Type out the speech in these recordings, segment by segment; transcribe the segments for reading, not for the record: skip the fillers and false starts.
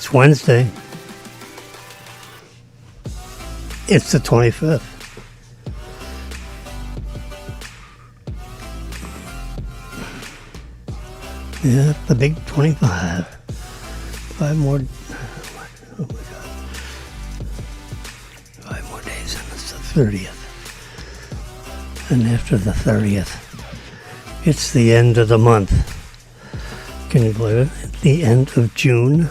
It's Wednesday. It's the 25th. Yeah, the big 25. 5 more. Oh my God. 5 more days and it's the 30th. And after the 30th, it's the end of the month. Can you believe it? The end of June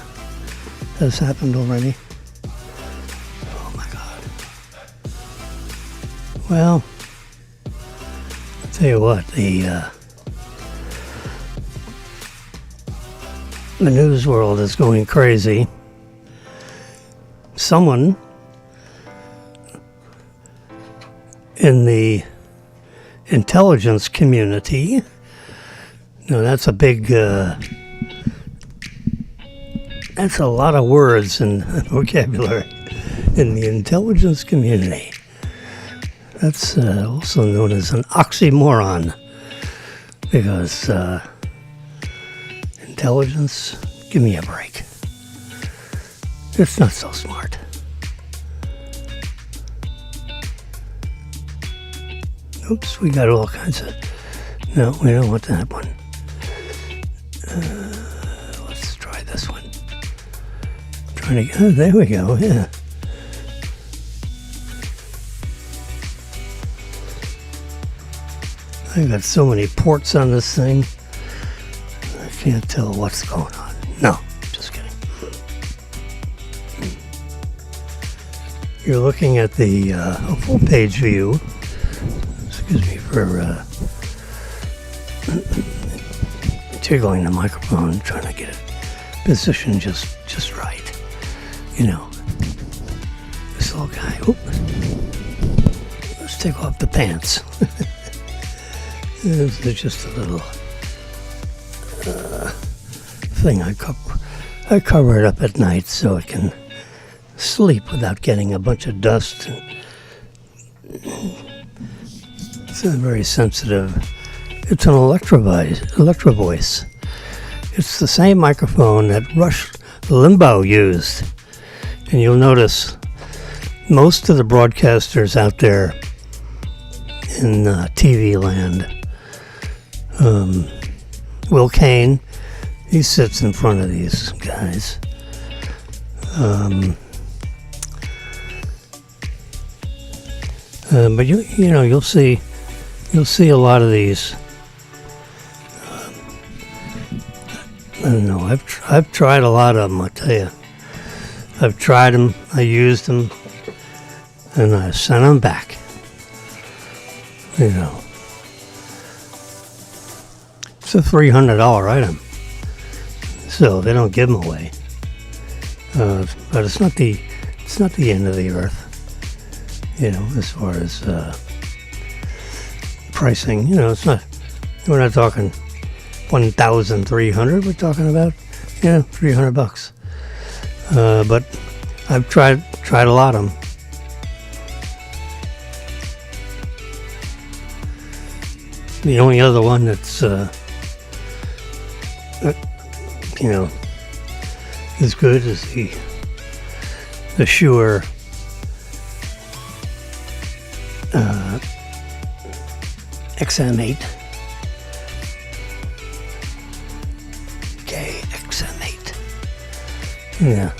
has happened already. Oh my God. Well, I'll tell you what, the news world is going crazy. Someone in the intelligence community, now that's a big, that's a lot of words and vocabulary in the intelligence community. That's also known as an oxymoron, because intelligence, give me a break. It's not so smart. Oops, we got all kinds of... No, we don't want that one. Let's try this one. Trying to... Oh, there we go, yeah. I got so many ports on this thing. I can't tell what's going on. No, just kidding. You're looking at the full page view. Excuse me for jiggling the microphone, trying to get it positioned just right. You know, this little guy. Oop. Let's take off the pants. This is just a little thing I cover it up at night so it can sleep without getting a bunch of dust. It's very sensitive. It's an electro voice. It's the same microphone that Rush Limbaugh used. And you'll notice most of the broadcasters out there in TV land, Will Kane, he sits in front of these guys. But you know, you'll see a lot of these. I don't know. I've tried a lot of them. I tell you, I've tried them. I used them, and I sent them back. You know, it's a $300 item, so they don't give them away. But it's not the end of the earth. You know, as far as pricing, you know, it's not. We're not talking 1,300. We're talking about, $300. But I've tried a lot of them. The only other one that's, as good as the Shure XM8. Okay, XM8. Yeah.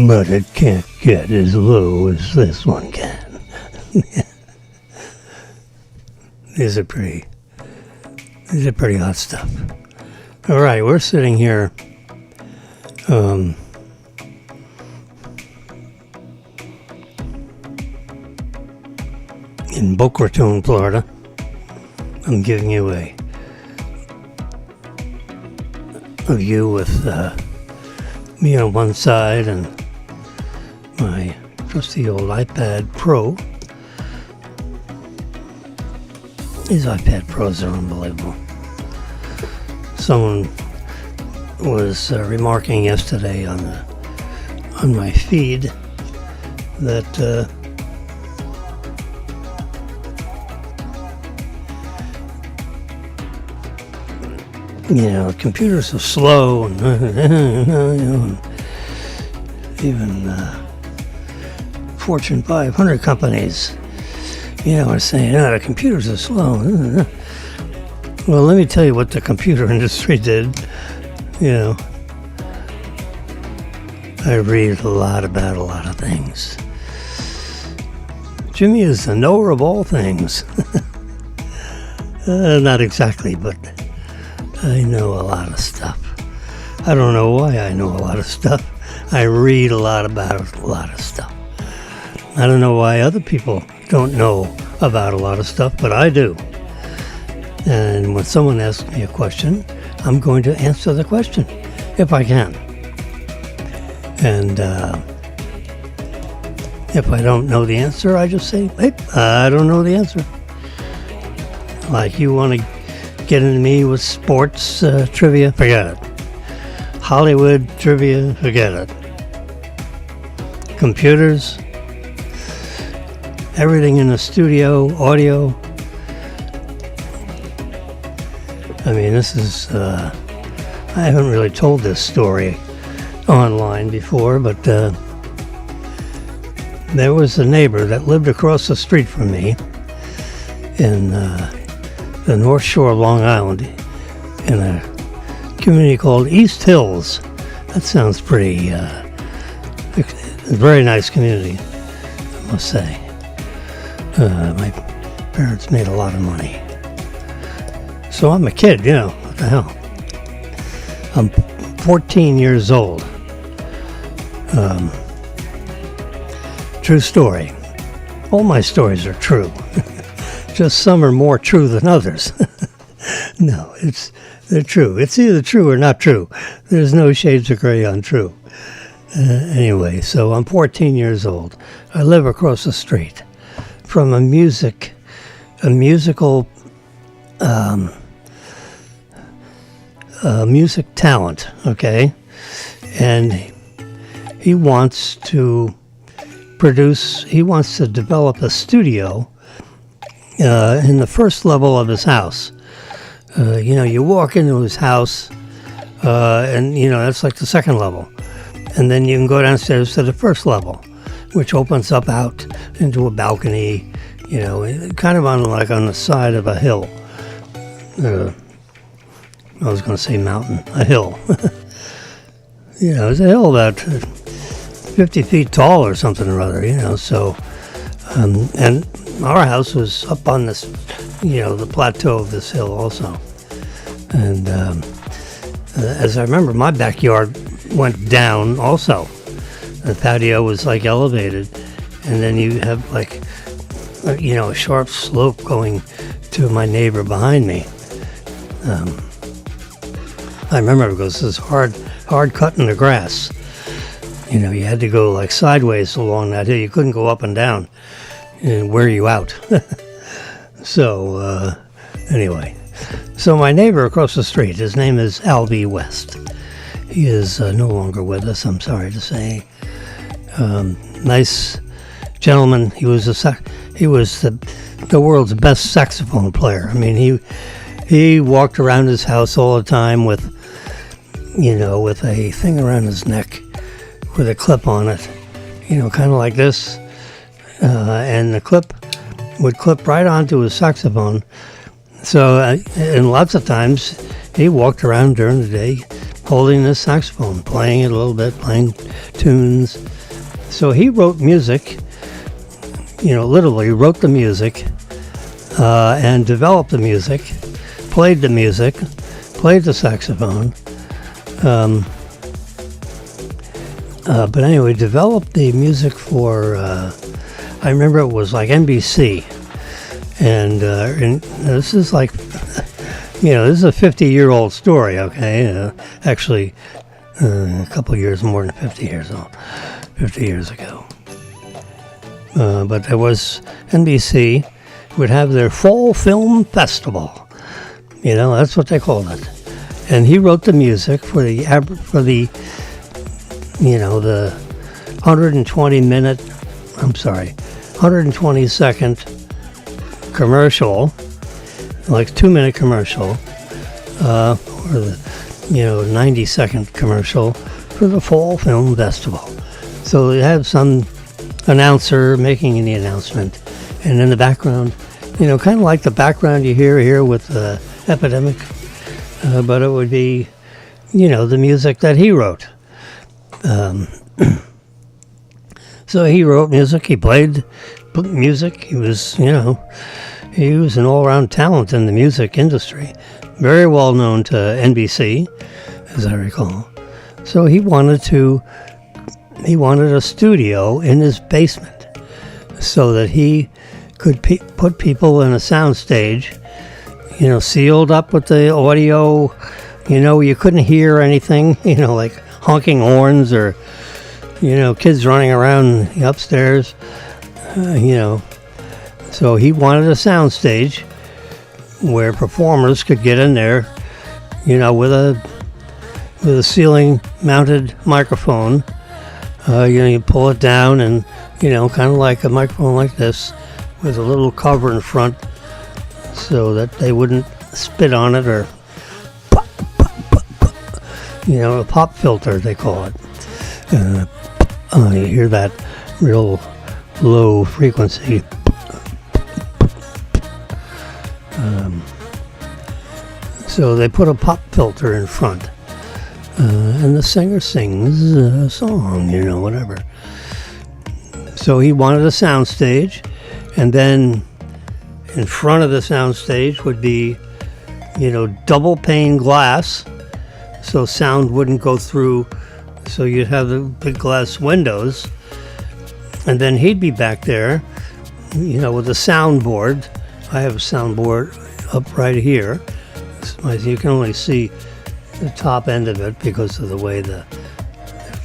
But it can't get as low as this one can. These are pretty hot stuff. All right, we're sitting here in Boca Raton, Florida. I'm giving you a view with me on one side and my trusty old iPad Pro. These iPad Pros are unbelievable. Someone was remarking yesterday on my feed that computers are slow, and even Fortune 500 companies, are saying, the computers are slow. Well, let me tell you what the computer industry did. I read a lot about a lot of things. Jimmy is the knower of all things. Not exactly, but I know a lot of stuff. I don't know why I know a lot of stuff. I read a lot about a lot of stuff. I don't know why other people don't know about a lot of stuff, but I do. And when someone asks me a question, I'm going to answer the question, if I can. And if I don't know the answer, I just say, hey, I don't know the answer. Like, you want to get into me with sports trivia? Forget it. Hollywood trivia? Forget it. Computers? Everything in the studio, audio. I mean, this is, I haven't really told this story online before, but there was a neighbor that lived across the street from me in the North Shore of Long Island in a community called East Hills. That sounds pretty, a very nice community, I must say. My parents made a lot of money. So I'm a kid, what the hell. I'm 14 years old. True story. All my stories are true. Just some are more true than others. No, they're true. It's either true or not true. There's no shades of gray on true. Anyway, so I'm 14 years old. I live across the street from a musical music talent, okay? And he wants to develop a studio in the first level of his house. You walk into his house, and, that's like the second level. And then you can go downstairs to the first level, which opens up out into a balcony, kind of on the side of a hill. I was going to say mountain, a hill. It's a hill about 50 feet tall or something or other, so, and our house was up on this, the plateau of this hill also. And as I remember, my backyard went down also. The patio was elevated, and then you have a sharp slope going to my neighbor behind me. I remember because it was hard cutting the grass. You had to go sideways along that hill. You couldn't go up and down and wear you out. So, anyway. So my neighbor across the street, his name is Albie West. He is no longer with us, I'm sorry to say. Nice gentleman. He was the world's best saxophone player. I mean, he walked around his house all the time with a thing around his neck with a clip on it, kind of like this. And the clip would clip right onto his saxophone. So, and lots of times he walked around during the day holding his saxophone, playing it a little bit, playing tunes. So he wrote music, literally wrote the music, and developed the music, played the music, played the saxophone. But anyway, developed the music for, I remember it was NBC. And this is this is a 50-year-old story, okay? Actually, a couple years more than 50 years old, 50 years ago. But there was NBC would have their Fall Film Festival. That's what they called it. And he wrote the music for the 120-second commercial, 2-minute commercial, or for the 90-second commercial for the Fall Film Festival. So they have some announcer making the announcement, and in the background, kind of like the background you hear here with the Epidemic, but it would be, the music that he wrote. So he wrote music, he played music, he was an all-around talent in the music industry, very well known to NBC, as I recall. So he wanted a studio in his basement so that he could put people in a sound stage, sealed up with the audio, you couldn't hear anything, like honking horns or, kids running around upstairs, So he wanted a sound stage where performers could get in there, with a ceiling mounted microphone. You pull it down and, kind of like a microphone like this with a little cover in front so that they wouldn't spit on it or pop, pop, pop, pop. A pop filter, they call it. You hear that real low frequency. So they put a pop filter in front. And the singer sings a song, whatever. So he wanted a sound stage, and then in front of the sound stage would be, double pane glass, so sound wouldn't go through, so you'd have the big glass windows, and then he'd be back there, with a soundboard. I have a soundboard up right here. You can only see the top end of it because of the way the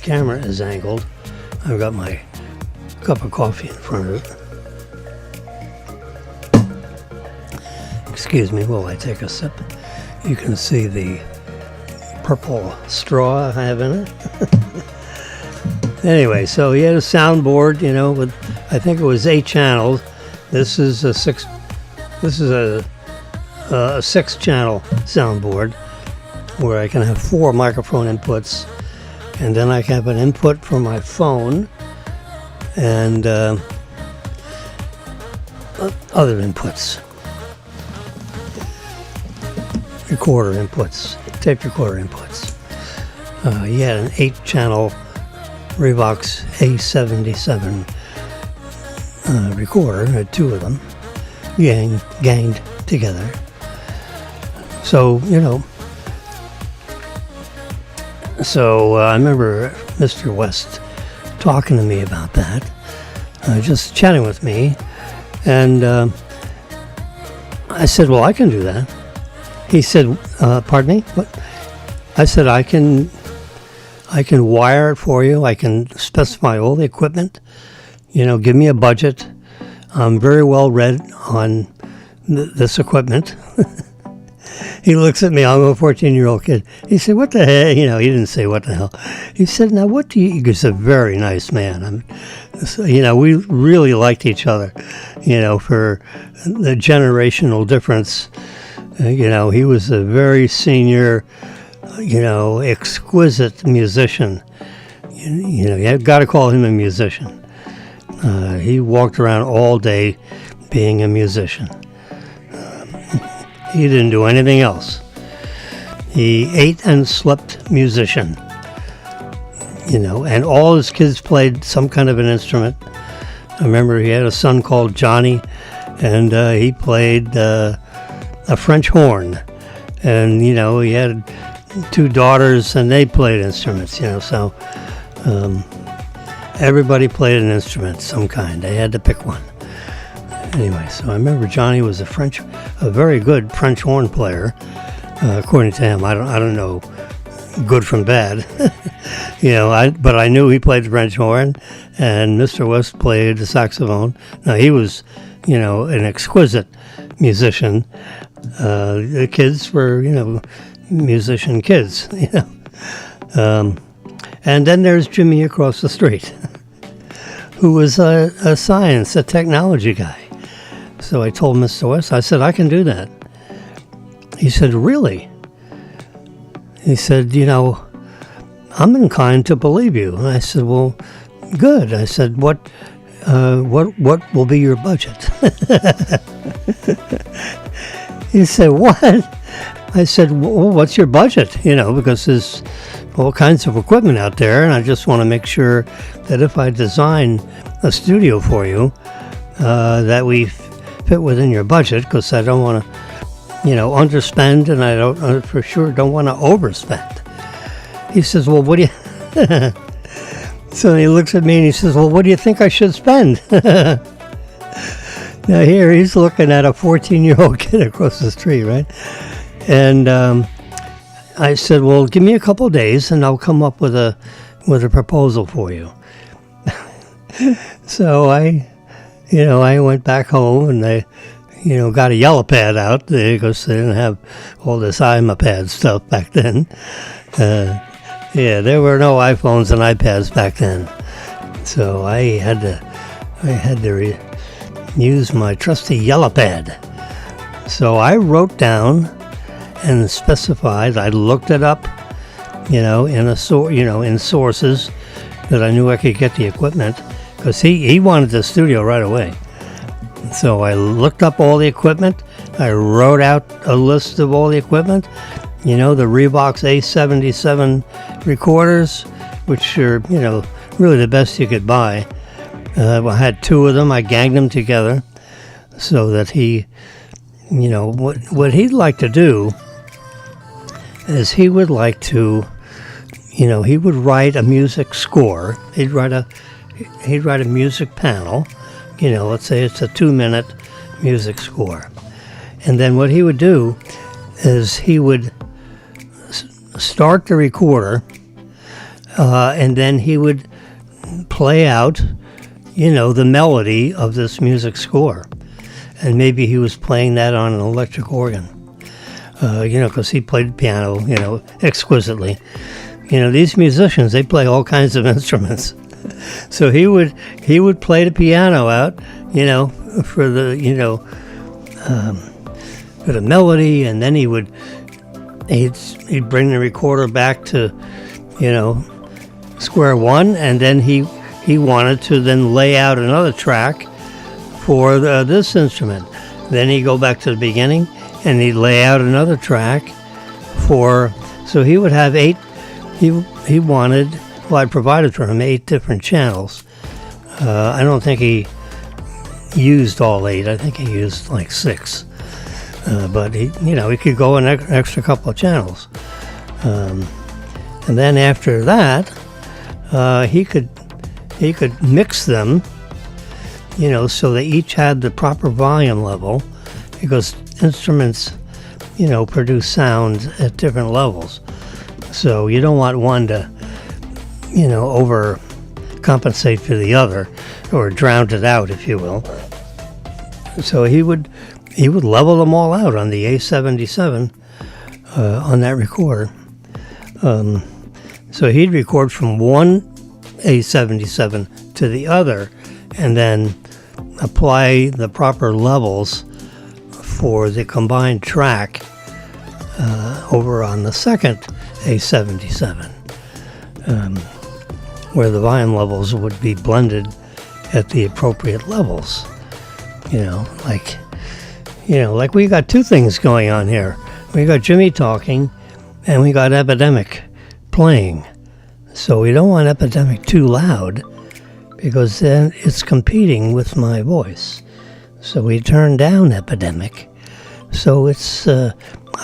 camera is angled. I've got my cup of coffee in front of it. Excuse me while I take a sip. You can see the purple straw I have in it. Anyway, so he had a soundboard, with, I think it was 8 channels. This is a 6-channel soundboard, where I can have 4 microphone inputs, and then I can have an input from my phone and other inputs, recorder inputs, tape recorder inputs. He had an 8-channel Revox A77 recorder, had 2 of them, ganged together. So, So I remember Mr. West talking to me about that, just chatting with me, and I said, well, I can do that. He said, pardon me? What? I said, I can wire it for you. I can specify all the equipment, give me a budget. I'm very well read on this equipment. He looks at me, I'm a 14-year-old kid. He said, what the hell? He didn't say what the hell. He said, now what do you, he's a very nice man. We really liked each other, for the generational difference. He was a very senior, exquisite musician. You've got to call him a musician. He walked around all day being a musician. He didn't do anything else. He ate and slept musician. And all his kids played some kind of an instrument. I remember he had a son called Johnny, and he played a French horn. And, he had 2 daughters, and they played instruments, so everybody played an instrument, some kind. They had to pick one. Anyway, so I remember Johnny was a very good French horn player, according to him. I don't know good from bad, but I knew he played the French horn, and Mr. West played the saxophone. Now, he was, an exquisite musician. The kids were, musician kids, and then there's Jimmy across the street, who was a technology guy. So I told Mr. West, I said, I can do that. He said, really? he said, I'm inclined to believe you. And I said, well, good. I said, what will be your budget? He said, what? I said, well, what's your budget? Because there's all kinds of equipment out there, and I just want to make sure that if I design a studio for you, that we fit within your budget, because I don't want to, underspend, and I for sure don't want to overspend. He says, well, what do you... So he looks at me and he says, well, what do you think I should spend? Now here he's looking at a 14-year-old kid across the street, right? And I said, well, give me a couple of days and I'll come up with a proposal for you. So I went back home and I, got a yellow pad out because they didn't have all this iPad stuff back then. There were no iPhones and iPads back then. So I had to use my trusty yellow pad. So I wrote down and specified. I looked it up, in sources that I knew I could get the equipment, because he wanted the studio right away. So I looked up all the equipment. I wrote out a list of all the equipment. The Reeboks A77 recorders, which are, really the best you could buy. I had two of them. I ganged them together so that he, what he'd like to do is he would like to, he would write a music score. He'd write a music panel. Let's say it's a 2-minute music score. And then what he would do is he would start the recorder, and then he would play out, the melody of this music score. And maybe he was playing that on an electric organ, because he played the piano, exquisitely. These musicians, they play all kinds of instruments. So he would play the piano out, for the, for the melody, and then he'd bring the recorder back to, square one, and then he wanted to then lay out another track for this instrument. Then he'd go back to the beginning, and he'd lay out another track so he would have 8, he wanted, well, I provided for him 8 different channels. I don't think he used all 8. I think he used like 6. But he could go an extra couple of channels. And then after that, he could mix them, so they each had the proper volume level, because instruments, produce sound at different levels. So you don't want one to, overcompensate for the other, or drown it out, if you will. So he would level them all out on the A77 on that recorder. So he'd record from one A77 to the other, and then apply the proper levels for the combined track over on the second A77, where the volume levels would be blended at the appropriate levels. Like we got two things going on here. We got Jimmy talking, and we got Epidemic playing. So we don't want Epidemic too loud, because then it's competing with my voice. So we turn down Epidemic. So it's, I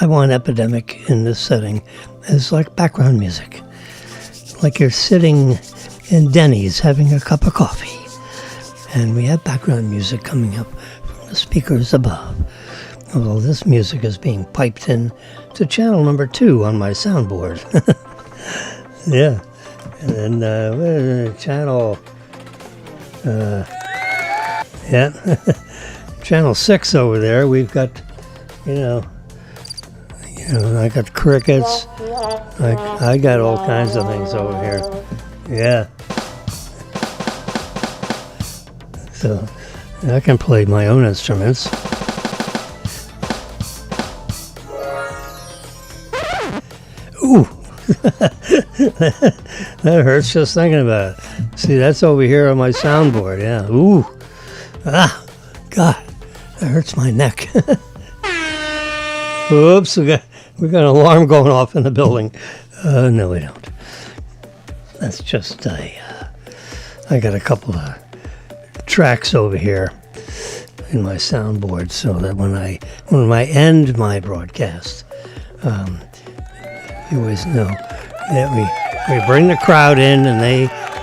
want Epidemic in this setting as like background music. Like you're sitting in Denny's having a cup of coffee, and we have background music coming up from the speakers above. Although this music is being piped in to channel number 2 on my soundboard. Yeah. And then channel... channel 6 over there, we've got, I got crickets. I got all kinds of things over here. Yeah. So I can play my own instruments. Ooh. That hurts just thinking about it. See, that's over here on my soundboard. Yeah. Ooh. Ah. God. That hurts my neck. Oops. We got an alarm going off in the building. No, we don't. That's just I got a couple of tracks over here in my soundboard, so that when I end my broadcast, you always know that we bring the crowd in and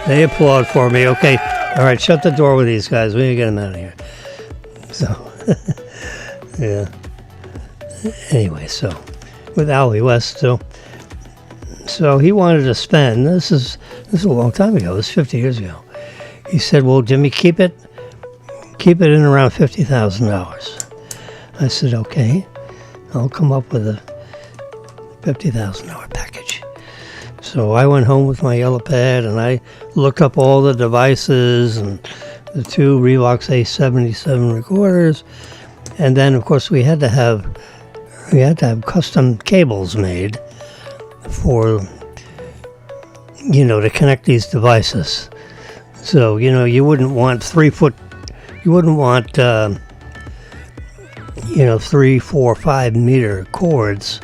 they applaud for me. Okay, all right, shut the door with these guys. We need to get them out of here. So, yeah. Anyway, so with Alvy West, so he wanted to spend. This is a long time ago. This is 50 years ago. He said, "Well, Jimmy, keep it in around $50,000." I said, "Okay, I'll come up with a $50,000 package." So I went home with my yellow pad and I looked up all the devices and the two Revox A77 recorders, and then of course we had to have custom cables made for to connect these devices. So you wouldn't want 3 foot. You wouldn't want 3, 4, 5 meter cords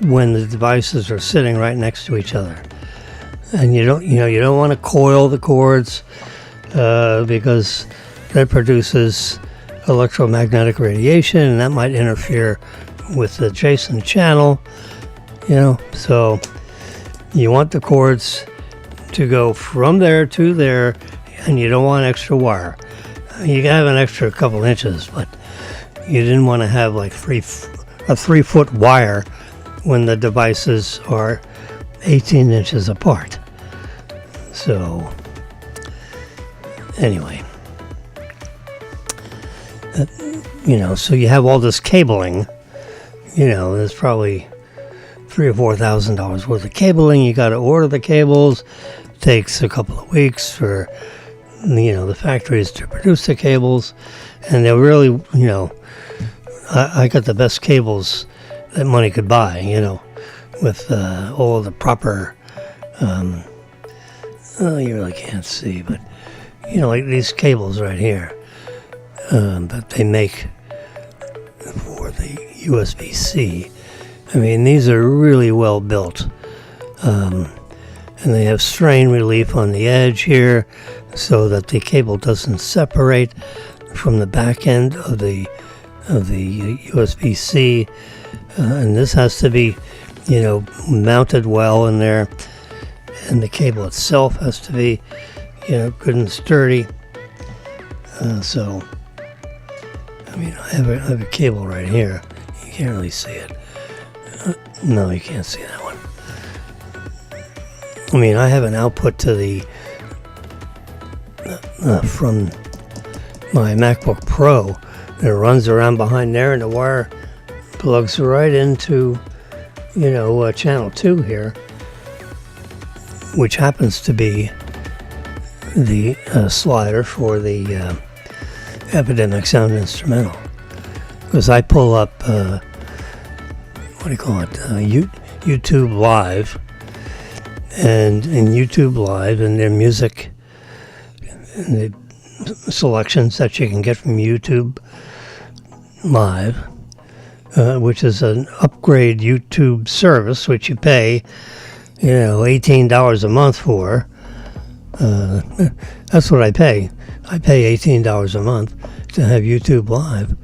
when the devices are sitting right next to each other, and you don't want to coil the cords because that produces electromagnetic radiation, and that might interfere with the adjacent channel. So you want the cords to go from there to there, and you don't want extra wire. You can have an extra couple inches, but you didn't want to have like a 3 foot wire when the devices are 18 inches apart. So anyway, so you have all this cabling. There's probably $3,000 or $4,000 worth of cabling. You got to order the cables. It takes a couple of weeks for the factories to produce the cables, and they're really I got the best cables that money could buy. With all the proper. You really can't see, but like these cables right here that they make for the USB-C. I mean, these are really well built, and they have strain relief on the edge here, so that the cable doesn't separate from the back end of the USB-C, and this has to be, mounted well in there, and the cable itself has to be, good and sturdy. So, I have a cable right here. You can't really see it. No, you can't see that one. I have an output to the from my MacBook Pro that runs around behind there, and the wire plugs right into, channel 2 here, which happens to be the slider for the Epidemic Sound Instrumental. Because I pull up, YouTube Live, and in YouTube Live, and their music, and the selections that you can get from YouTube Live, which is an upgrade YouTube service, which you pay, $18 a month for. That's what I pay. I pay $18 a month to have YouTube Live.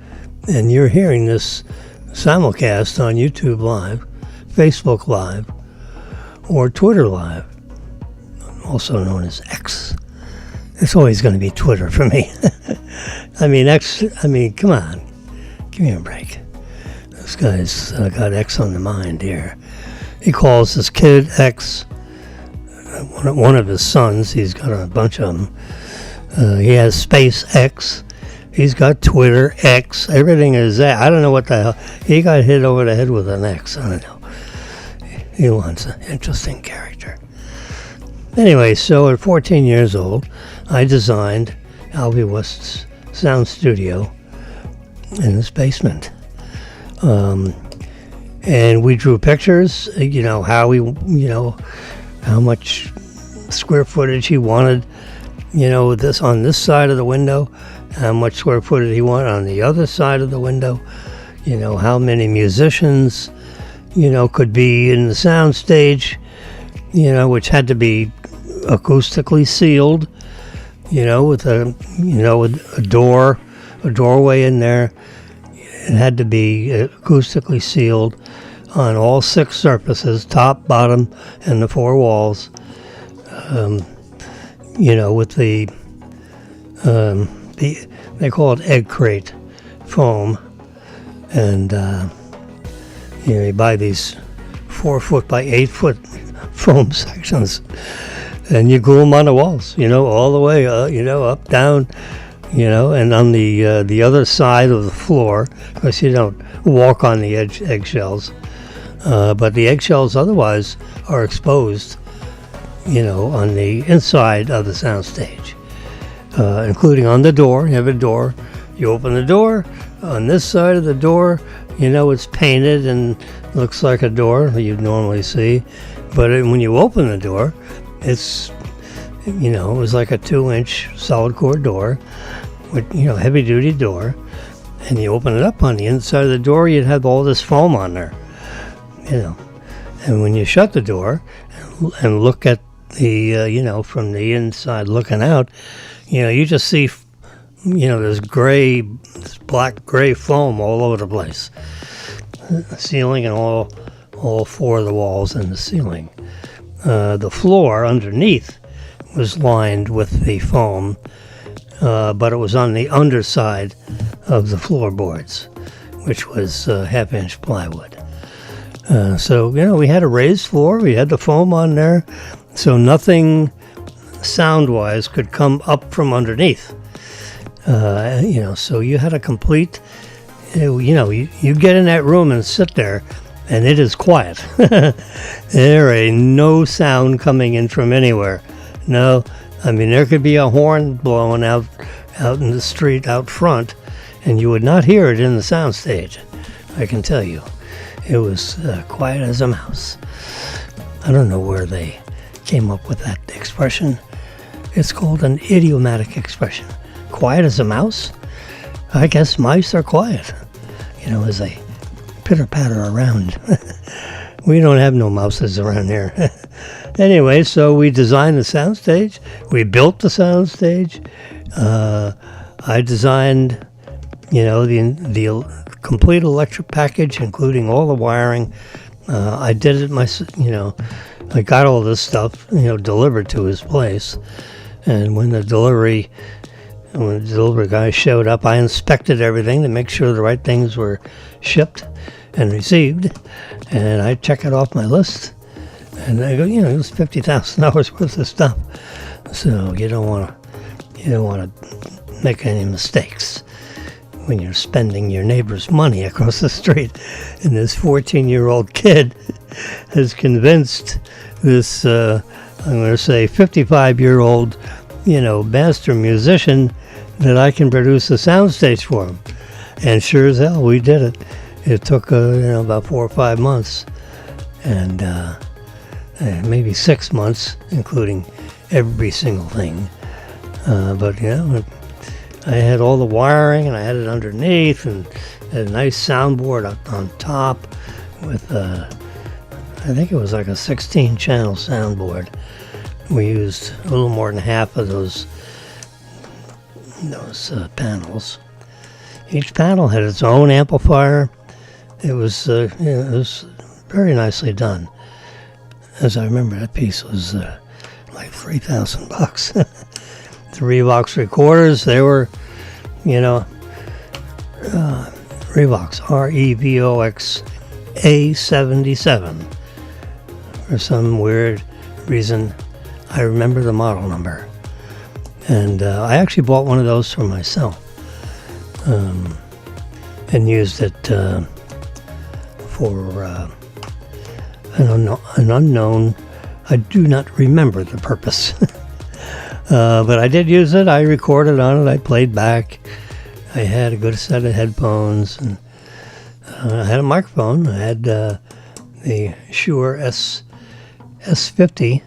And you're hearing this simulcast on YouTube Live, Facebook Live, or Twitter Live, also known as X. It's always going to be Twitter for me. X, come on. Give me a break. This guy's got X on the mind here. He calls his kid X. One of his sons, he's got a bunch of them. He has Space X. He's got Twitter X. Everything is that. I don't know what the hell. He got hit over the head with an X. I don't know. He wants an interesting character. Anyway, so at 14 years old, I designed Alvy West's sound studio in his basement. and we drew pictures. How much square footage he wanted. This on this side of the window, how much square footage he wanted on the other side of the window. How many musicians, could be in the sound stage, which had to be acoustically sealed, with a doorway in there. It had to be acoustically sealed on all 6 surfaces, top, bottom, and the 4 walls. With the they call it egg crate foam, and you buy these 4 foot by 8 foot foam sections, and you glue them on the walls, all the way, up, down, and on the other side of the floor, because you don't walk on the eggshells, but the eggshells otherwise are exposed, on the inside of the soundstage, including on the door. You have a door, you open the door, on this side of the door, it's painted and looks like a door you'd normally see, but when you open the door, it's, it was like a 2-inch solid core door, with, heavy duty door, and you open it up on the inside of the door, you'd have all this foam on there, and when you shut the door and look at the, from the inside looking out, you just see, this black gray foam all over the place, the ceiling and all 4 of the walls and the ceiling. The floor underneath was lined with the foam, but it was on the underside of the floorboards, which was 1/2-inch plywood. So, we had a raised floor, we had the foam on there, so nothing sound-wise could come up from underneath. So you had a complete, you get in that room and sit there, and it is quiet. There ain't no sound coming in from anywhere. No, there could be a horn blowing out in the street out front, and you would not hear it in the sound stage. I can tell you. It was quiet as a mouse. I don't know where they came up with that expression. It's called an idiomatic expression. Quiet as a mouse? I guess mice are quiet, as they pitter-patter around. We don't have no mouses around here. Anyway, so we designed the soundstage. We built the soundstage. I designed, the complete electric package, including all the wiring. I did it I got all this stuff, delivered to his place. And when the delivery guy showed up, I inspected everything to make sure the right things were shipped and received. And I check it off my list. And I go, it was $50,000 worth of stuff. So you don't want to make any mistakes when you're spending your neighbor's money across the street. And this 14-year-old kid has convinced this, I'm going to say 55-year-old, master musician that I can produce a soundstage for him. And sure as hell, we did it. It took, about 4 or 5 months. And maybe 6 months, including every single thing. But I had all the wiring, and I had it underneath, and had a nice soundboard on top with, I think it was like a 16-channel soundboard. We used a little more than half of those panels. Each panel had its own amplifier. It was very nicely done. As I remember, that piece was like $3,000. The Revox recorders, they were, Revox, REVOX A77. For some weird reason, I remember the model number. And I actually bought one of those for myself and used it for an unknown, I do not remember the purpose. But I did use it. I recorded on it. I played back. I had a good set of headphones, and I had a microphone. I had the Shure S50.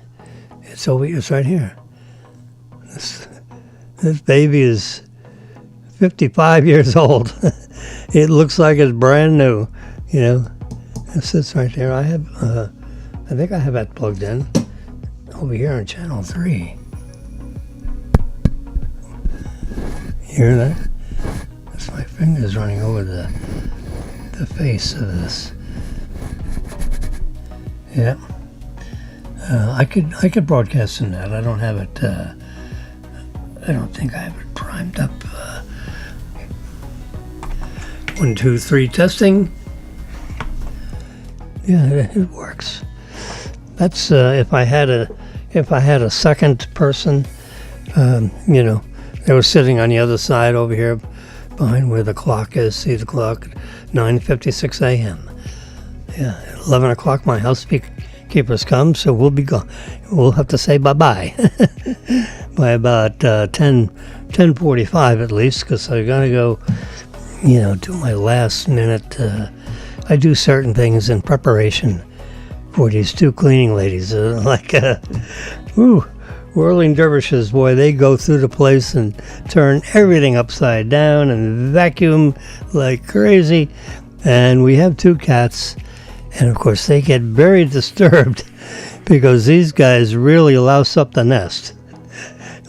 It's right here. This baby is 55 years old. It looks like it's brand new. It sits right there. I think I have that plugged in over here on channel 3. Hear that? That's my fingers running over the face of this. Yeah. I could broadcast in that. I don't have it. I don't think I have it primed up. 1, 2, 3 testing. Yeah, it works. That's if I had a second person, they were sitting on the other side over here, behind where the clock is. See the clock, 9:56 a.m. Yeah, at 11 o'clock my housekeepers come, so we'll be gone. We'll have to say bye-bye by about 10:45 at least, because I gotta go, do my last minute. I do certain things in preparation for these 2 cleaning ladies, whirling dervishes. Boy, they go through the place and turn everything upside down and vacuum like crazy. And we have 2 cats, and of course they get very disturbed because these guys really louse up the nest.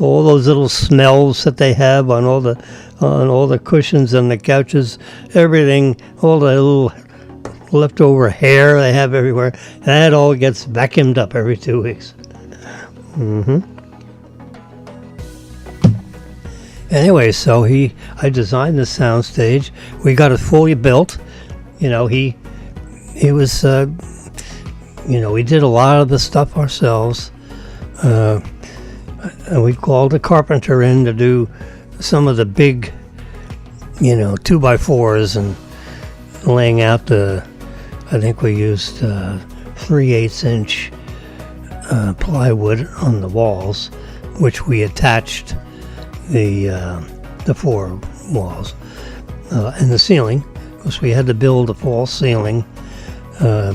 All those little smells that they have on all the cushions and the couches, everything, all the little leftover hair they have everywhere, that all gets vacuumed up every 2 weeks. Anyway, so I designed the sound stage. We got it fully built. He was, we did a lot of the stuff ourselves. And we called a carpenter in to do some of the big, 2x4s and laying out I think we used 3/8 inch plywood on the walls, which we attached the 4 walls, and the ceiling, because we had to build a false ceiling,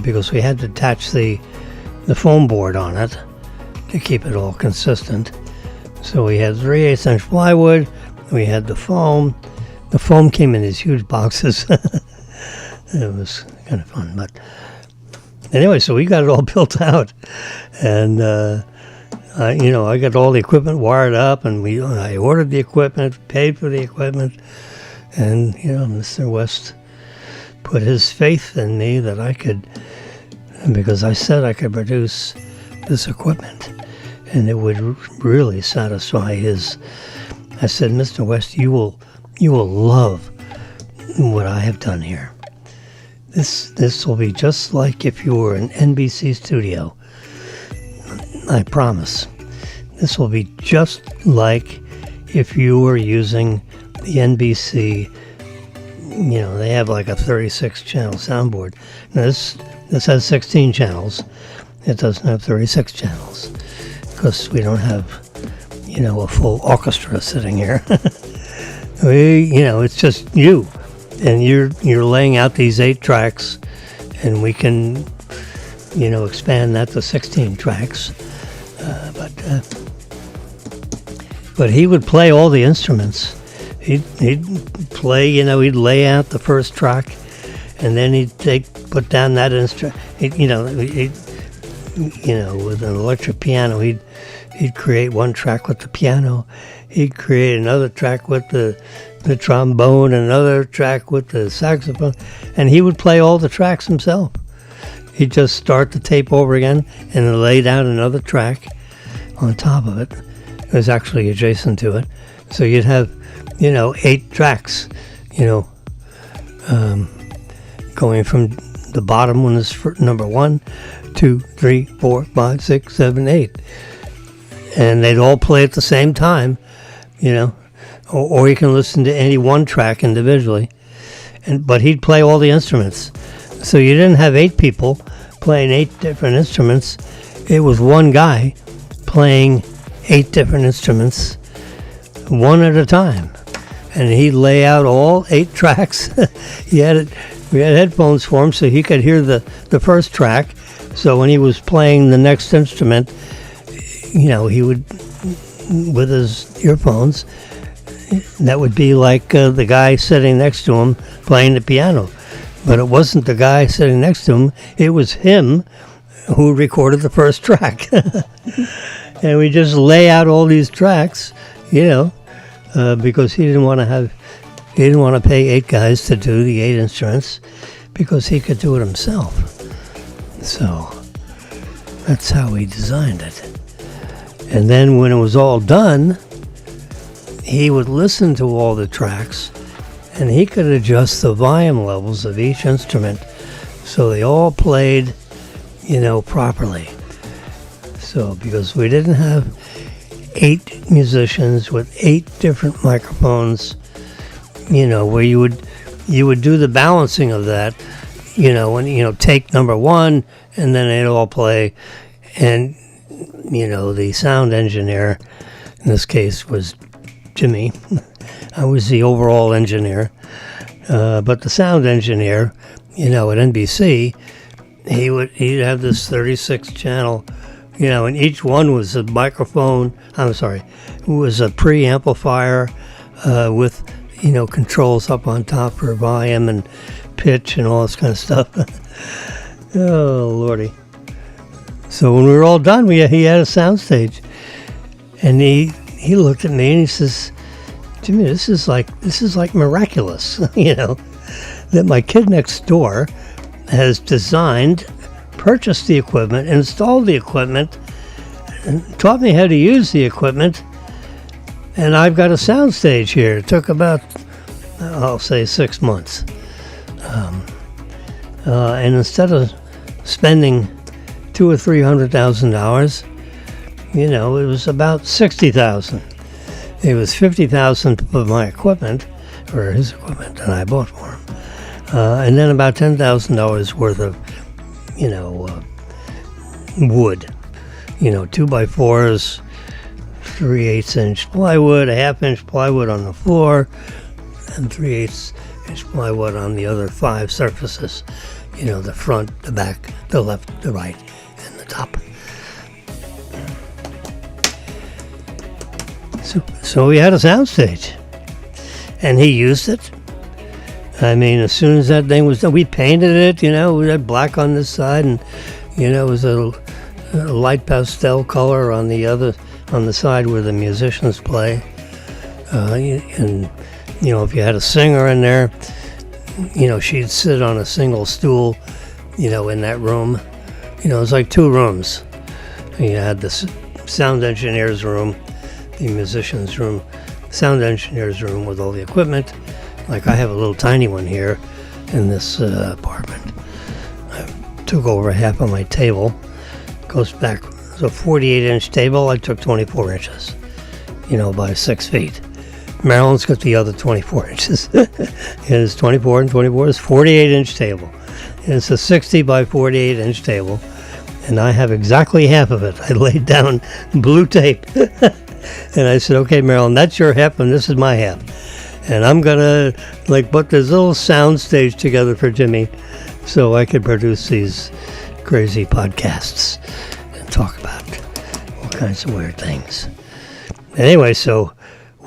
because we had to attach the foam board on it to keep it all consistent. So we had 3/8 inch plywood, we had the foam. The foam came in these huge boxes. It was kind of fun, but anyway, so we got it all built out, and I got all the equipment wired up, and I ordered the equipment, paid for the equipment, and Mr. West put his faith in me that I could, because I said I could produce this equipment, and it would really satisfy his. I said, Mr. West, you will love what I have done here. This will be just like if you were an NBC studio. I promise. This will be just like if you were using the NBC. They have like a 36-channel soundboard. Now this has 16 channels. It doesn't have 36 channels because we don't have, a full orchestra sitting here. It's just you. And you're laying out these 8 tracks, and we can, expand that to 16 tracks. But he would play all the instruments. He'd play, he'd lay out the first track, and then he'd put down that instrument. With an electric piano, he'd create one track with the piano. He'd create another track with the trombone, another track with the saxophone, and he would play all the tracks himself. He'd just start the tape over again and then lay down another track on top of it. It was actually adjacent to it. So you'd have, 8 tracks, going from the bottom one is for number 1, 2, 3, 4, 5, 6, 7, 8. And they'd all play at the same time, or you can listen to any one track individually. But he'd play all the instruments. So you didn't have 8 people playing 8 different instruments. It was one guy playing 8 different instruments, one at a time. And he'd lay out all 8 tracks. He had it we had headphones for him so he could hear the first track. So when he was playing the next instrument, he would, with his earphones, that would be like the guy sitting next to him playing the piano. But it wasn't the guy sitting next to him. It was him who recorded the first track. And we just lay out all these tracks, because he didn't want to pay 8 guys to do the 8 instruments because he could do it himself. So that's how he designed it. And then when it was all done, he would listen to all the tracks and he could adjust the volume levels of each instrument so they all played, properly. So because we didn't have 8 musicians with 8 different microphones, where you would do the balancing of that, when, take number 1 and then they'd all play. And, the sound engineer, in this case, was Jimmy. I was the overall engineer. But the sound engineer, at NBC, he'd have this 36 channel, and each one was a microphone, was a preamplifier with, controls up on top for volume and pitch and all this kind of stuff. Oh, Lordy. So when we were all done, he had a soundstage. And he looked at me and he says, Jimmy, this is like miraculous, that my kid next door has designed, purchased the equipment, installed the equipment, and taught me how to use the equipment, and I've got a soundstage here. It took about, I'll say, 6 months. And instead of spending $200,000 or $300,000, it was about $60,000. It was $50,000 for my equipment, or his equipment, that I bought for him, and then about $10,000 worth of, wood, 2x4s, 3/8 inch plywood, a 1/2 inch plywood on the floor, and 3/8 inch plywood on the other 5 surfaces, the front, the back, the left, the right, and the top. So we had a soundstage, and he used it. I mean, as soon as that thing was done, we painted it, we had black on this side, and, it was a light pastel color on the side where the musicians play. And, if you had a singer in there, she'd sit on a single stool, in that room. It was like 2 rooms. You had the sound engineer's room, the musician's room, sound engineer's room with all the equipment. Like I have a little tiny one here in this apartment. I took over half of my table. Goes back, it's a 48-inch table. I took 24 inches, by 6 feet. Marilyn's got the other 24 inches. It's 24 and 24. It's 48-inch table. And it's a 60 by 48-inch table. And I have exactly half of it. I laid down blue tape. And I said, okay, Marilyn, that's your half and this is my half. And I'm going to put this little sound stage together for Jimmy so I could produce these crazy podcasts and talk about all kinds of weird things. Anyway, so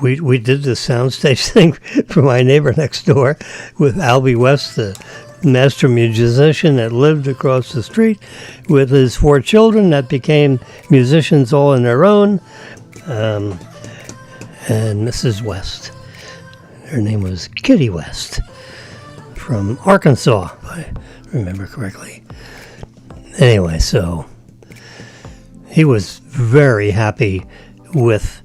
we did the soundstage thing for my neighbor next door with Albie West, the master musician that lived across the street, with his 4 children that became musicians all on their own. And Mrs. West. Her name was Kitty West from Arkansas, if I remember correctly. Anyway, so he was very happy with,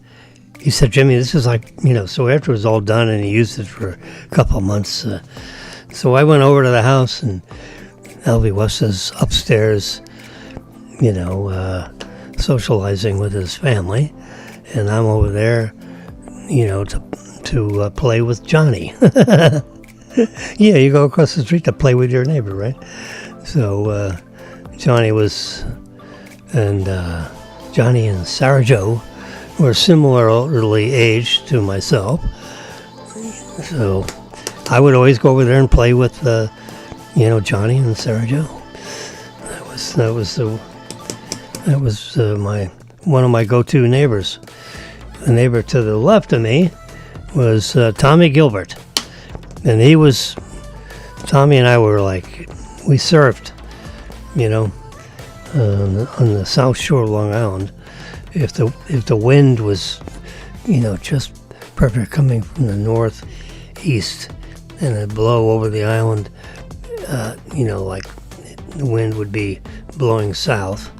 he said, Jimmy, this is like, so after it was all done and he used it for a couple of months, so I went over to the house and Albie West is upstairs, socializing with his family, and I'm over there, to play with Johnny. Yeah, you go across the street to play with your neighbor, right? So Johnny and Sarah Jo were similarly aged to myself. So I would always go over there and play with You know, Johnny and Sarah Jo. That was my one of my go-to neighbors. The neighbor to the left of me was Tommy Gilbert, and Tommy and I were like, we surfed, you know, on the South Shore of Long Island. If the wind was, you know, just perfect coming from the northeast and it'd blow over the island, you know, like the wind would be blowing south,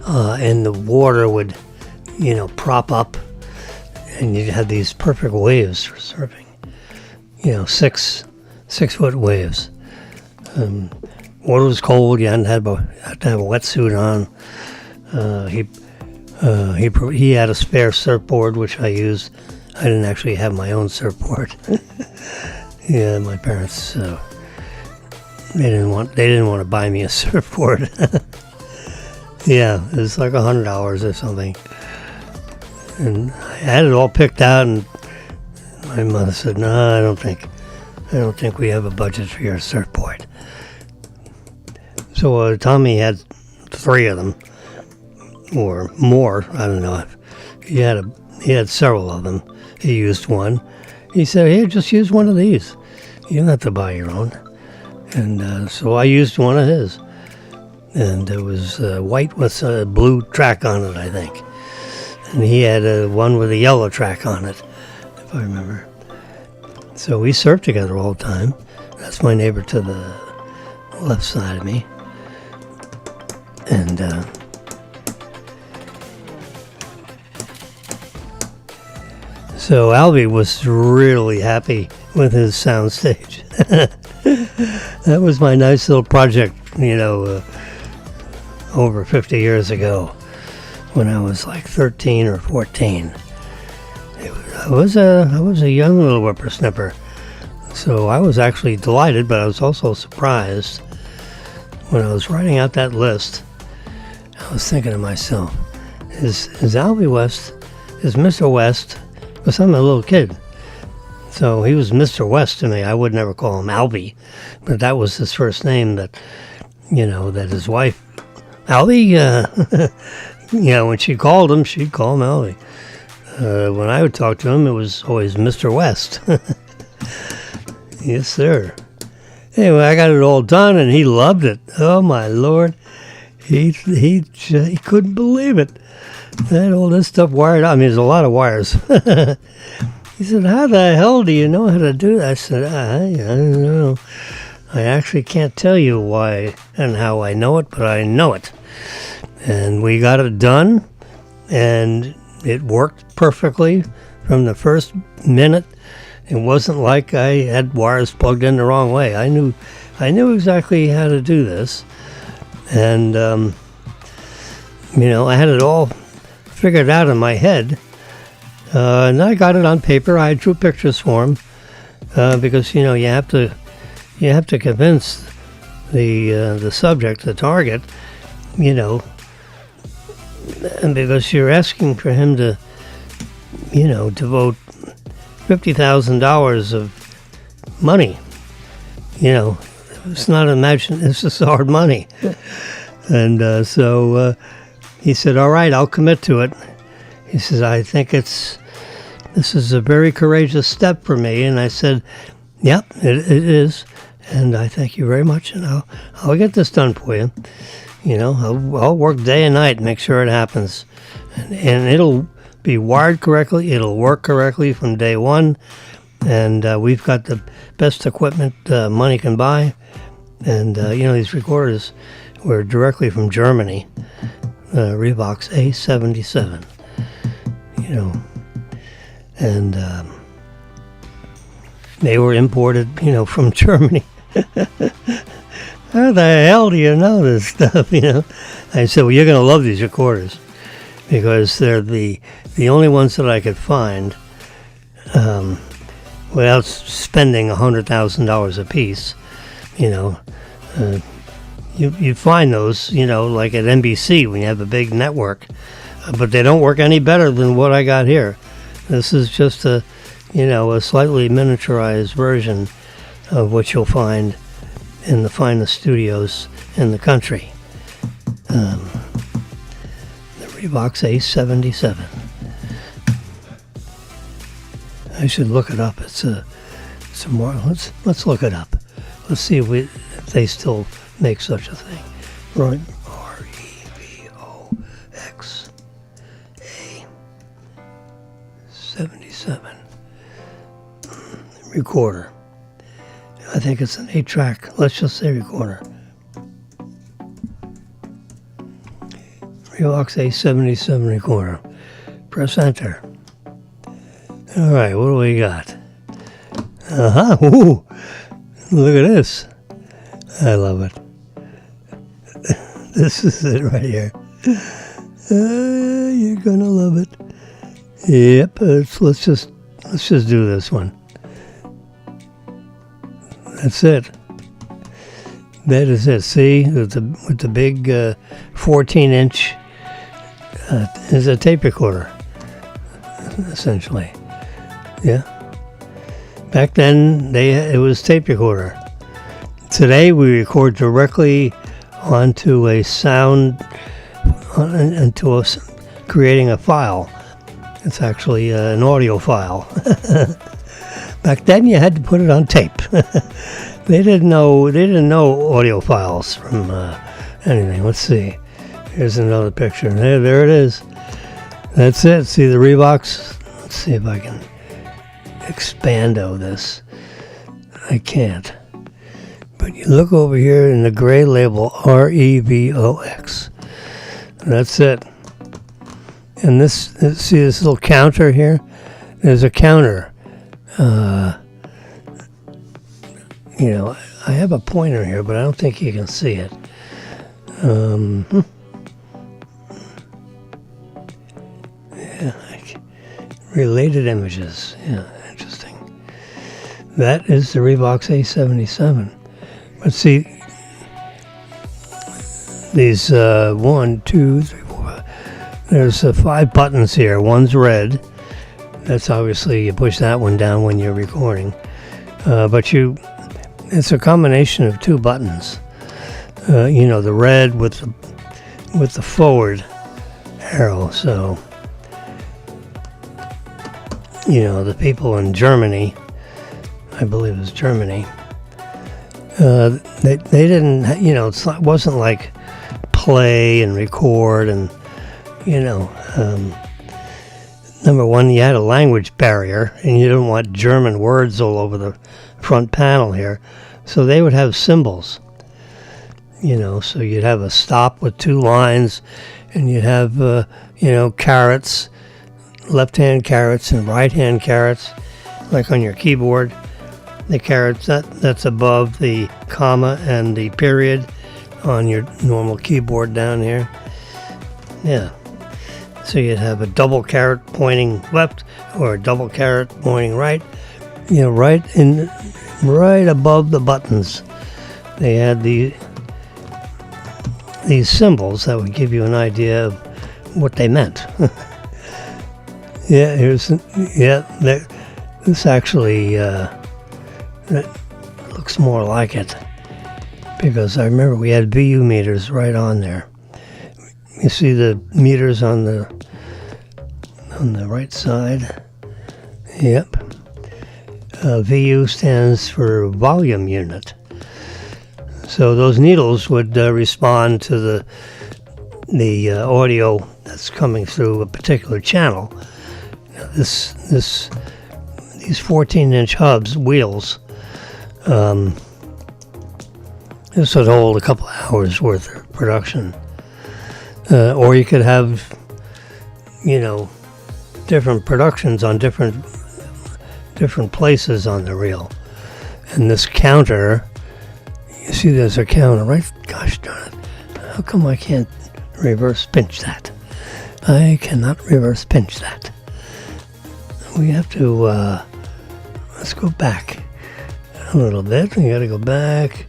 and the water would, you know, prop up, and you'd have these perfect waves for surfing. You know, 6 foot waves. Water was cold. You had to have a wetsuit on. He had a spare surfboard, which I used. I didn't actually have my own surfboard. Yeah, my parents they didn't want to buy me a surfboard. Yeah, it was like $100 or something, and I had it all picked out. And my mother said, "No, I don't think we have a budget for your surfboard." So Tommy had 3 of them, or more. I don't know. He had several of them. He used one. He said, "Hey, just use one of these. You don't have to buy your own." And so I used one of his, and it was white with a blue track on it, I think. And he had one with a yellow track on it, if I remember. So we surfed together all the time. That's my neighbor to the left side of me. And so Albie was really happy with his soundstage. That was my nice little project, you know, over 50 years ago, when I was like 13 or 14. I was a young little whippersnapper, so I was actually delighted, but I was also surprised when I was writing out that list. I was thinking to myself, is Albie West, is Mr. West, because I'm a little kid, so he was Mr. West to me. I would never call him Albie, but that was his first name that, you know, that his wife, Albie, you know, when she called him, she'd call him Albie. When I would talk to him, it was always Mr. West. Yes, sir. Anyway, I got it all done, and he loved it. Oh, my Lord. He couldn't believe it. I had all this stuff wired up. I mean, there's a lot of wires. He said, "How the hell do you know how to do that?" I said, I don't know. I actually can't tell you why and how I know it, but I know it. And we got it done, and it worked perfectly from the first minute. It wasn't like I had wires plugged in the wrong way. I knew exactly how to do this. And, you know, I had it all figured out in my head. And I got it on paper. I drew pictures for him, because, you know, you have to convince the subject, the target, you know, and because you're asking for him to, you know, devote $50,000 of money. You know, it's not it's just hard money. And so he said, "All right, I'll commit to it." He says, "I think this is a very courageous step for me." And I said, "Yep, it is. And I thank you very much. And I'll get this done for you. You know, I'll work day and night and make sure it happens. And it'll be wired correctly. It'll work correctly from day one. And we've got the best equipment money can buy. And, you know, these recorders were directly from Germany. Revox A77. You know, and they were imported, you know, from Germany. How the hell do you know this stuff, you know? I said, "Well, you're going to love these recorders because they're the only ones that I could find without spending $100,000 a piece, you know. You find those, you know, like at NBC when you have a big network, but they don't work any better than what I got here. This is just a slightly miniaturized version of what you'll find in the finest studios in the country. The Revox A77. I should look it up. It's some more. Let's look it up. Let's see if they still make such a thing. Right, REVOX A77 recorder. I think it's an 8-track. Let's just say recorder. Revox A77 recorder. Press enter. All right, what do we got? Ooh, look at this. I love it. This is it right here. You're gonna love it. Yep. Let's just do this one. That's it. That is it. See, with the big 14-inch is a tape recorder, essentially. Yeah. Back then, it was tape recorder. Today, we record directly onto a sound, creating a file. It's actually an audio file. Back then, you had to put it on tape. They didn't know audio files from anything. Let's see. Here's another picture. There it is. That's it. See the Revox? Let's see if I can expando this. I can't. But you look over here in the gray label, REVOX. That's it. And see this little counter here? There's a counter. I have a pointer here, but I don't think you can see it. Related images. Yeah, interesting. That is the Revox A77. But see, these 1, 2, 3, 4, 5. There's 5 buttons here. One's red. That's obviously you push that one down when you're recording. It's a combination of 2 buttons. The red with the forward arrow. So, the people in Germany, I believe it was Germany, they didn't, it wasn't like play and record and, number one, you had a language barrier and you didn't want German words all over the front panel here. So they would have symbols, so you'd have a stop with 2 lines and you'd have, carrots, left-hand carrots and right-hand carrots, like on your keyboard. The carrots, that's above the comma and the period on your normal keyboard down here. Yeah. So you'd have a double caret pointing left or a double caret pointing right. Right above the buttons, they had these symbols that would give you an idea of what they meant. This actually that looks more like it, because I remember we had VU meters right on there. You see the meters on the right side. Yep. VU stands for volume unit. So those needles would respond to the audio that's coming through a particular channel. These 14-inch hubs, wheels, this would hold a couple hours worth of production. Or you could have, different productions on different places on the reel. And this counter, you see there's a counter, right? Gosh darn it. How come I can't reverse pinch that? I cannot reverse pinch that. We have to, let's go back a little bit. We gotta go back.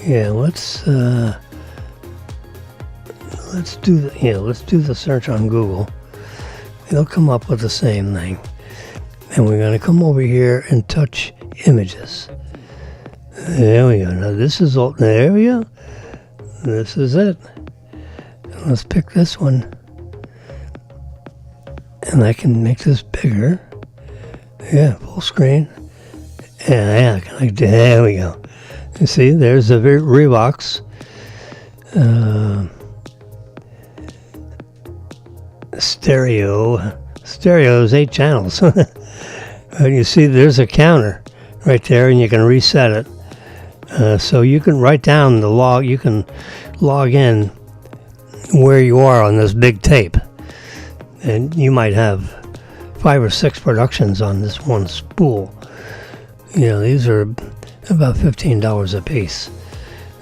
Yeah, let's do the search on Google. It'll come up with the same thing. And we're going to come over here and touch images. There we go. Now this is all. There we go. This is it. Let's pick this one. And I can make this bigger. Yeah, full screen. And yeah, there we go. You see, there's the Reeboks. Stereo is 8 channels. You see, there's a counter right there, and you can reset it. So you can write down the log. You can log in where you are on this big tape, and you might have 5 or 6 productions on this one spool. These are about $15 a piece.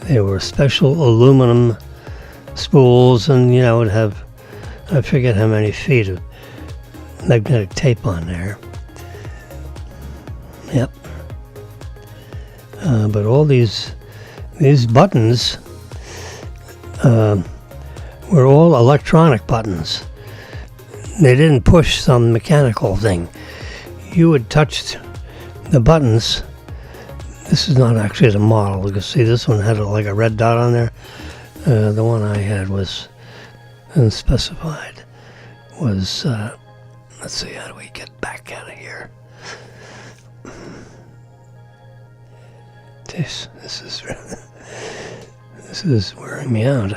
They were special aluminum spools, and it would have, I forget how many feet of magnetic tape on there. Yep. But all these buttons were all electronic buttons. They didn't push some mechanical thing. You would touch the buttons. This is not actually the model. You can see this one had like a red dot on there. The one I had was unspecified. Let's see, how do we get back out of here? This is wearing me out.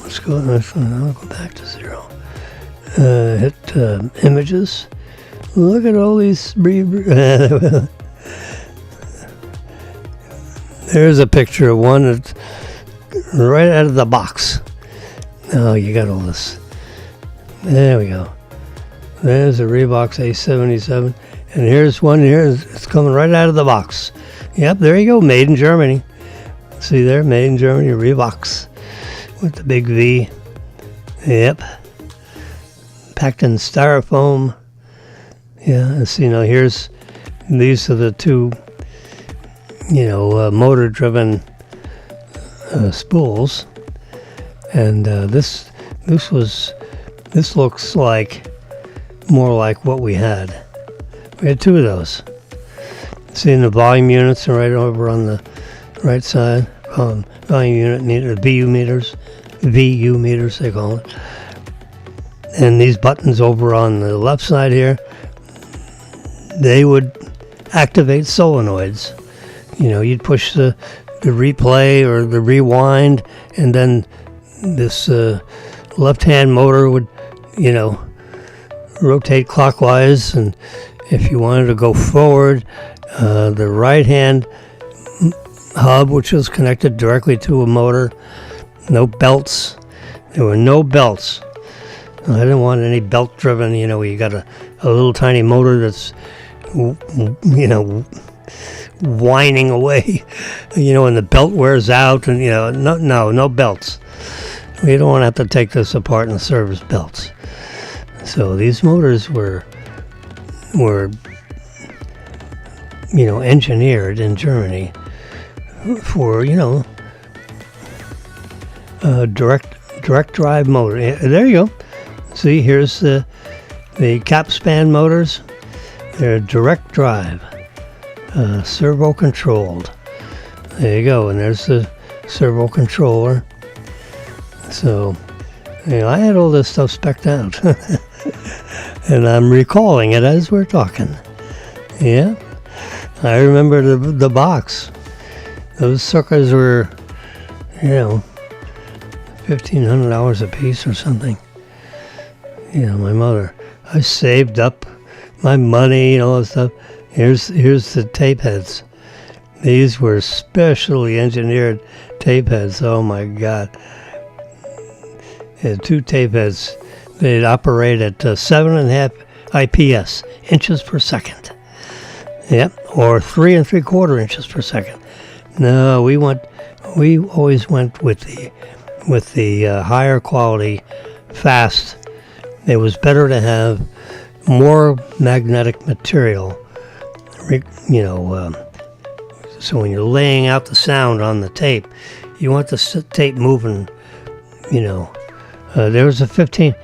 Let's go. I'll go back to 0. Hit images. Look at all these. There's a picture of one that's right out of the box. Oh, you got all this. There we go. There's a Reeboks A77. And here's one here. It's coming right out of the box. Yep, there you go. Made in Germany. See there? Made in Germany. Reeboks. With the big V. Yep. Packed in styrofoam. Yeah, and see now these are the two, motor-driven spools. And this looks like more like what we had. We had 2 of those. See, the volume units are right over on the right side. Volume unit meter, VU meters they call it. And these buttons over on the left side here, they would activate solenoids. You'd push the replay or the rewind, and then this left-hand motor would, rotate clockwise. And if you wanted to go forward, the right-hand hub, which was connected directly to a motor, no belts. There were no belts. I didn't want any belt-driven, where you got a little tiny motor that's, whining away, and the belt wears out, and, no belts. We don't want to have to take this apart and service belts. So these motors were engineered in Germany for, direct drive motor. There you go. See, here's the capspan motors. They're direct drive, servo controlled. There you go, and there's the servo controller. So, I had all this stuff spec'd out, and I'm recalling it as we're talking. Yeah, I remember the box. Those suckers were, $1,500 a piece or something. My mother. I saved up my money and all that stuff. Here's the tape heads. These were specially engineered tape heads. Oh my God. Had 2 tape heads. They'd operate at 7.5 IPS, inches per second. Yep, or 3 3/4 inches per second. No, we always went with the higher quality, fast. It was better to have more magnetic material, so when you're laying out the sound on the tape, you want the tape moving, there was a 15,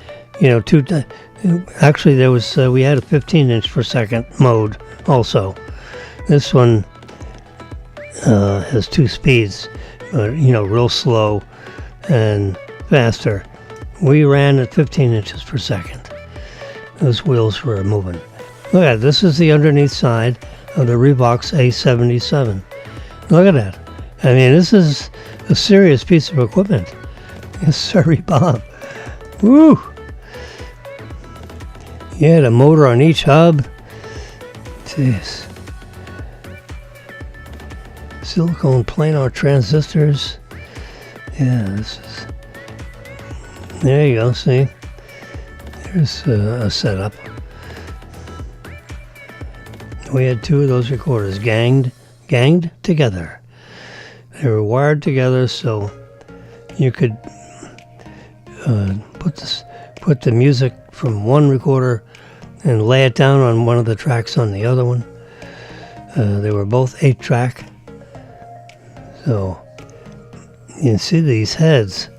actually there was, we had a 15 inch per second mode also. This one has two speeds, real slow and faster. We ran at 15 inches per second. Those wheels were moving. Look at that. This is the underneath side of the Reeboks A77. Look at that. I mean, this is a serious piece of equipment. Yes, sirree, Bob. Woo! You had a motor on each hub. Jeez. Silicone planar transistors. Yeah, this is... There you go, see? Here's a setup. We had two of those recorders ganged together. They were wired together so you could put the music from one recorder and lay it down on one of the tracks on the other one. They were both 8-track. So you can see these heads,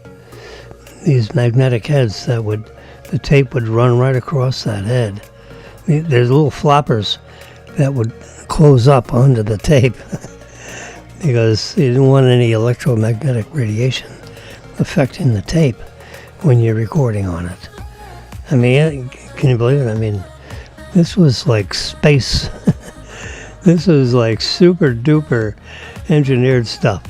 these magnetic heads the tape would run right across that head. There's little floppers that would close up onto the tape because you didn't want any electromagnetic radiation affecting the tape when you're recording on it. I mean, can you believe it? I mean, this was like space. This was like super duper engineered stuff.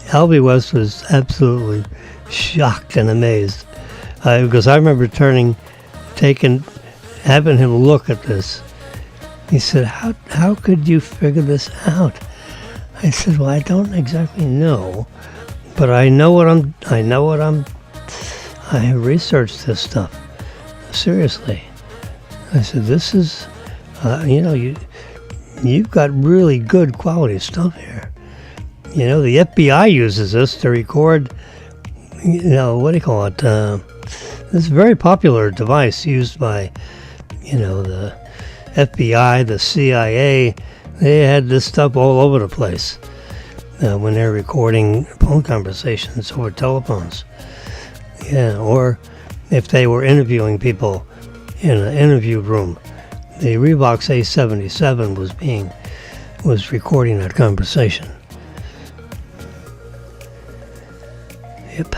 Albie West was absolutely shocked and amazed because I remember having him look at this. He said, "How could you figure this out?" I said, "Well, I don't exactly know, but I have researched this stuff seriously." I said, "This is, you've got really good quality stuff here. You know, the FBI uses this to record, what do you call it? This very popular device used by, the FBI, the CIA. They had this stuff all over the place when they're recording phone conversations over telephones. Yeah, or if they were interviewing people in an interview room. The Reeboks A77 was recording that conversation. Yep.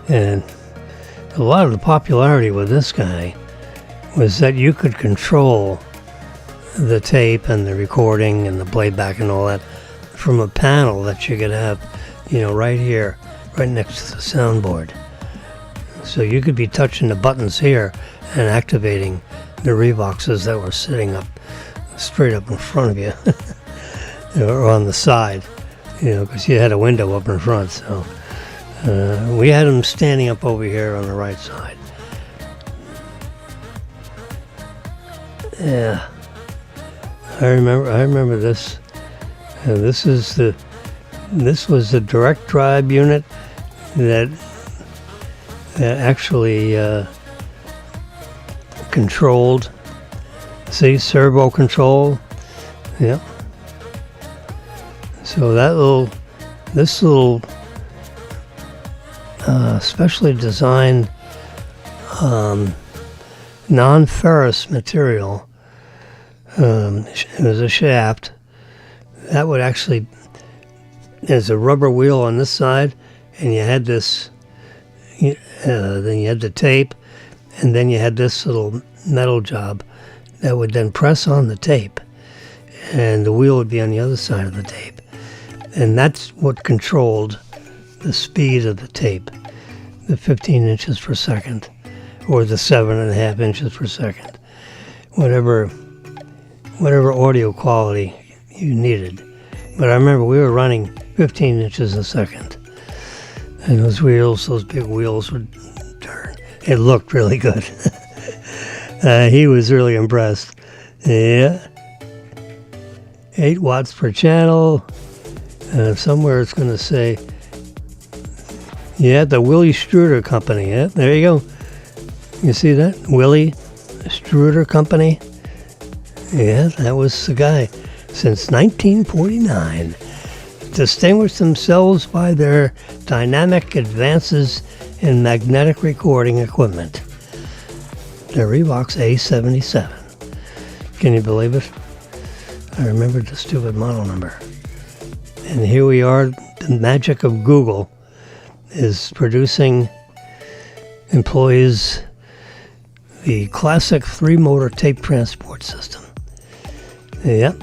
And a lot of the popularity with this guy was that you could control the tape and the recording and the playback and all that from a panel that you could have, right here, right next to the soundboard. So you could be touching the buttons here and activating the Reebokses that were sitting up straight up in front of you or on the side, because you had a window up in front. So we had them standing up over here on the right side. Yeah, I remember this. This was the direct drive unit that actually controlled. See, servo control. Yep. So this little specially designed non-ferrous material. It was a shaft that would actually, there's a rubber wheel on this side, and you had this, then you had the tape, and then you had this little metal job that would then press on the tape, and the wheel would be on the other side of the tape. And that's what controlled the speed of the tape, the 15 inches per second, or the 7.5 inches per second, whatever audio quality you needed. But I remember we were running 15 inches a second, and those big wheels would turn. It looked really good. He was really impressed. Yeah. 8 watts per channel. Somewhere it's going to say, the Willie Struder Company. Yeah, there you go. You see that? Willie Struder Company. Yeah, that was the guy. Since 1949. Distinguished themselves by their dynamic advances in magnetic recording equipment. The Reeboks A77. Can you believe it? I remembered the stupid model number. And here we are. The magic of Google is producing employees the classic 3-motor tape transport system. Yep.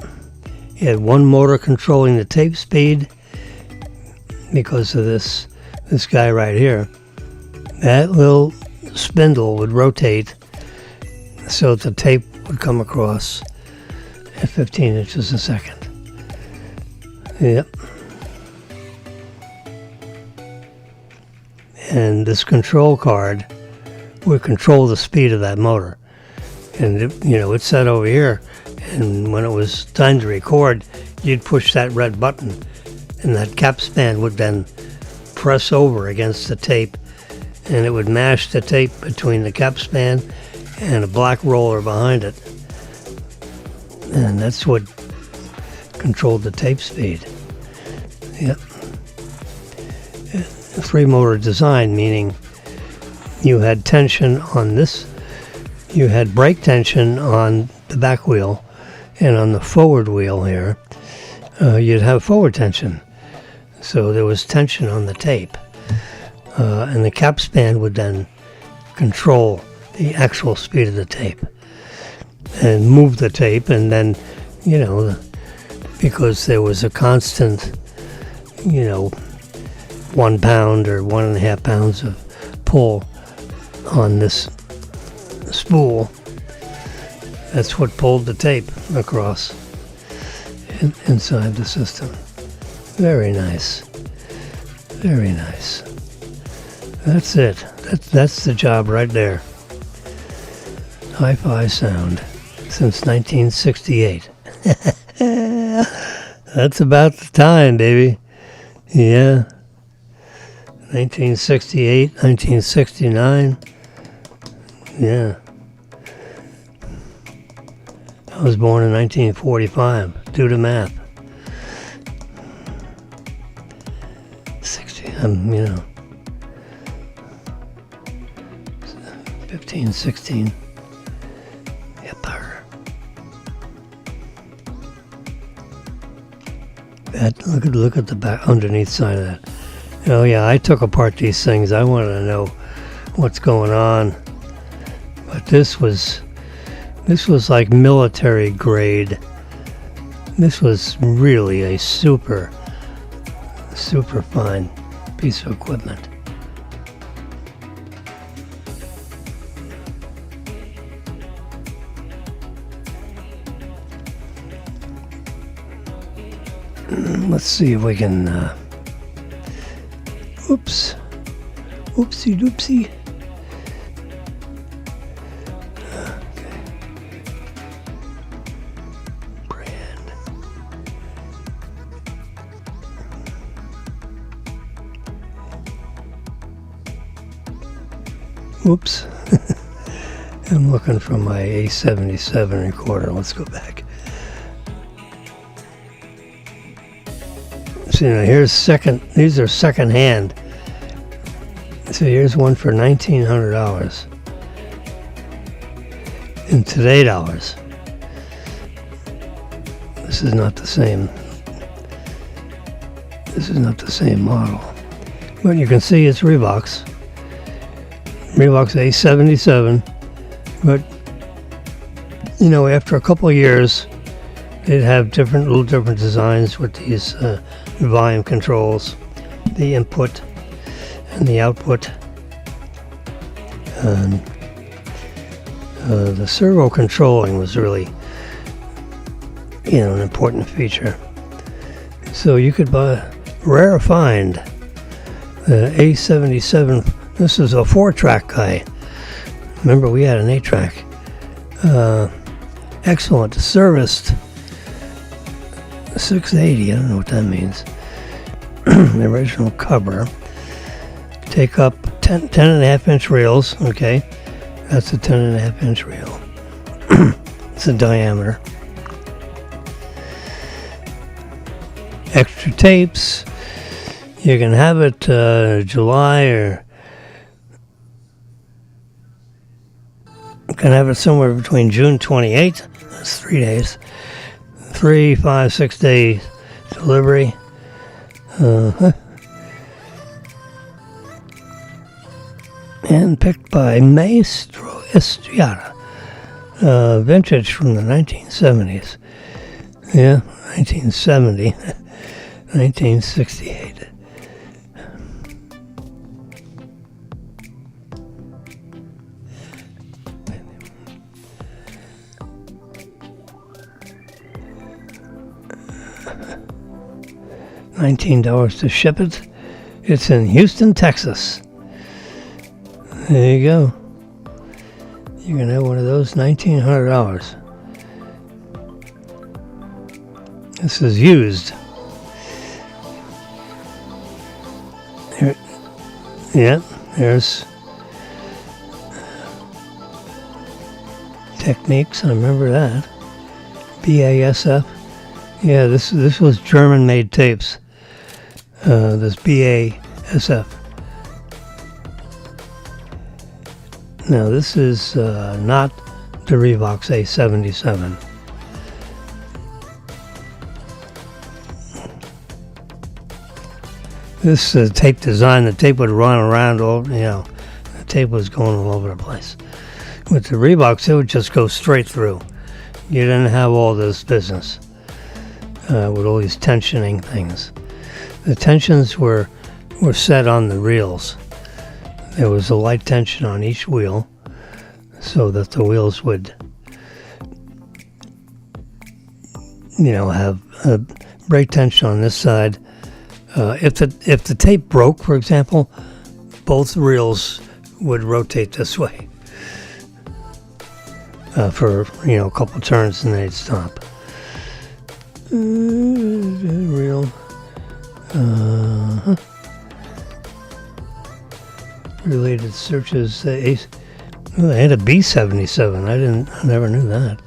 You had one motor controlling the tape speed because of this guy right here. That little spindle would rotate so that the tape would come across at 15 inches a second. Yep. And this control card would control the speed of that motor. And it sat over here, and when it was time to record, you'd push that red button, and that cap span would then press over against the tape, and it would mash the tape between the cap span and a black roller behind it. And that's what controlled the tape speed. Yep. 3-motor design, meaning you had tension on this, you had brake tension on the back wheel, and on the forward wheel here, you'd have forward tension. So there was tension on the tape. And the cap span would then control the actual speed of the tape and move the tape, and then, because there was a constant, 1 pound or 1.5 pounds of pull on this spool, that's what pulled the tape across inside the system. Very nice. Very nice. That's it. That's the job right there. Hi-fi sound since 1968. That's about the time, baby. Yeah. 1968, 1969. Yeah. I was born in 1945. Do the math. 15, 16. Yep. Look at the back, underneath side of that. Oh yeah, I took apart these things. I wanted to know what's going on. But this was like military grade. This was really a super fine piece of equipment. Let's see if we can, oopsie doopsie. Okay. Brand. Oops. I'm looking for my A77 recorder. Let's go back. So these are second hand. So here's one for $1,900 in today dollars. This is not the same. This is not the same model. But you can see it's Reebok's A77. But after a couple of years, they'd have little different designs with these volume controls, the input and the output. The servo controlling was really, an important feature. So you could buy rare find the A77. This is a 4-track guy. Remember, we had an 8-track. Excellent, serviced. 680, I don't know what that means. The original cover. Take up 10.5-inch reels, okay? That's a 10.5-inch reel. It's a diameter. Extra tapes. You can have it July, or you can have it somewhere between June 28th, was 3 days. 3, 5, 6 day delivery. And picked by Maestro Estrada. Vintage from the 1970s. Yeah, 1970. 1968. $19 to ship it. It's in Houston, Texas. There you go. You can have one of those, $1,900. This is used. Here, yeah, there's Techniques. I remember that. BASF. Yeah, this was German-made tapes. This BASF. Now this is not the Revox A77. This tape design, the tape would run around the tape was going all over the place. With the Revox, it would just go straight through. You didn't have all this business with all these tensioning things. The tensions were set on the reels. There was a light tension on each wheel so that the wheels would, have a brake tension on this side. If the tape broke, for example, both reels would rotate this way for a couple turns, and they'd stop. Reel. Related searches. They had a B77. I never knew that.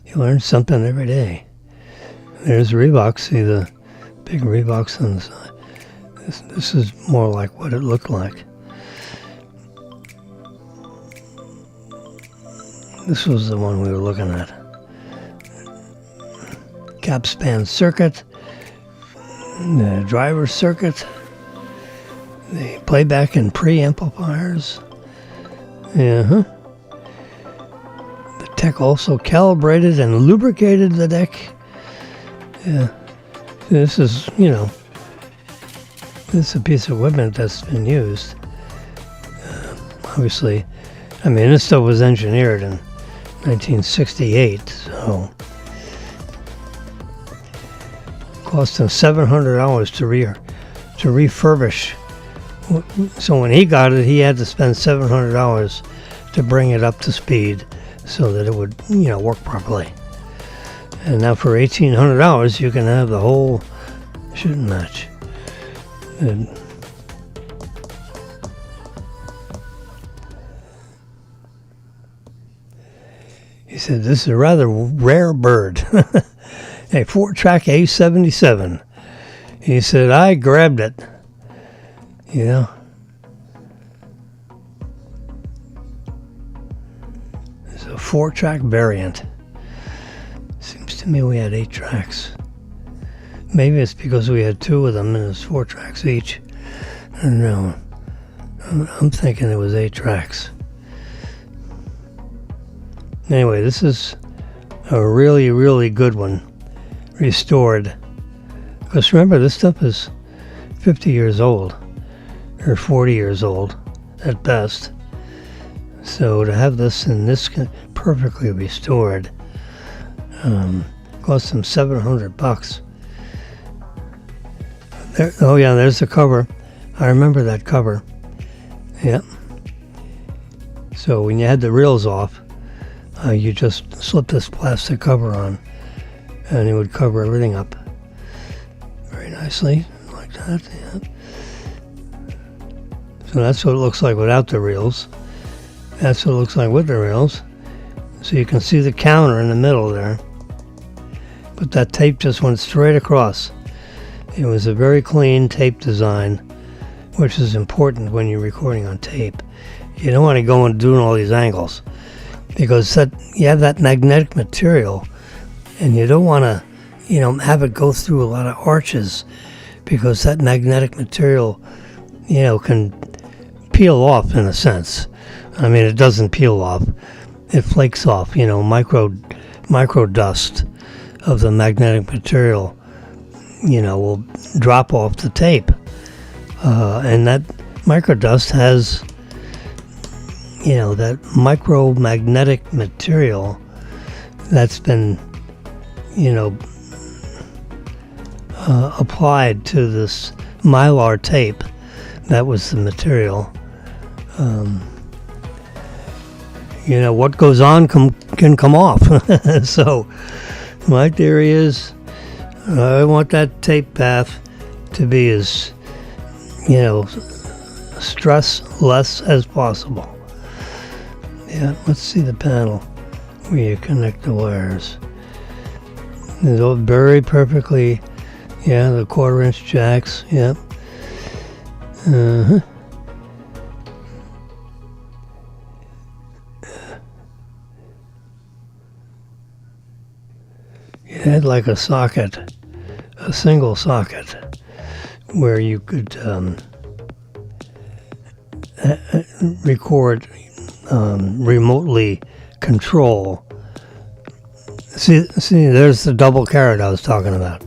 You learn something every day. There's Revox. See the big Revox on the side. This is more like what it looked like. This was the one we were looking at. Cap span circuit, the driver circuit, the playback and preamplifiers. The tech also calibrated and lubricated the deck. Yeah, this is this is a piece of equipment that's been used. Obviously, this stuff was engineered in 1968, so cost him $700 to refurbish. So when he got it, he had to spend $700 to bring it up to speed so that it would work properly. And now for $1,800, you can have the whole shooting match. And he said, this is a rather rare bird. A 4-track A77. He said, I grabbed it. It's a 4-track variant. Seems to me we had 8 tracks. Maybe it's because we had 2 of them and it's 4 tracks each. I don't know. I'm thinking it was 8 tracks. Anyway, this is a really, really good one. Restored. Because remember, this stuff is 50 years old. Or 40 years old at best. So to have this in this perfectly restored cost them $700. There's the cover. I remember that cover. Yep. So when you had the reels off, you just slip this plastic cover on, and it would cover everything up very nicely, like that. Yeah. So that's what it looks like without the reels. That's what it looks like with the reels. So you can see the counter in the middle there. But that tape just went straight across. It was a very clean tape design, which is important when you're recording on tape. You don't want to go and doing all these angles. because that you have that magnetic material, and you don't want to, have it go through a lot of arches, because that magnetic material, can peel off in a sense. I mean, it doesn't peel off; it flakes off. Micro dust of the magnetic material, will drop off the tape, and that microdust has, that micromagnetic material that's been, applied to this mylar tape. That was the material. What goes on can come off. So my theory is, I want that tape path to be as, stress-less as possible. Yeah, let's see the panel where you connect the wires. It's all very perfectly, the 1/4-inch jacks, yep. Uh-huh. You had like a socket, a single socket, where you could record, remotely control. See, there's the double carrot I was talking about.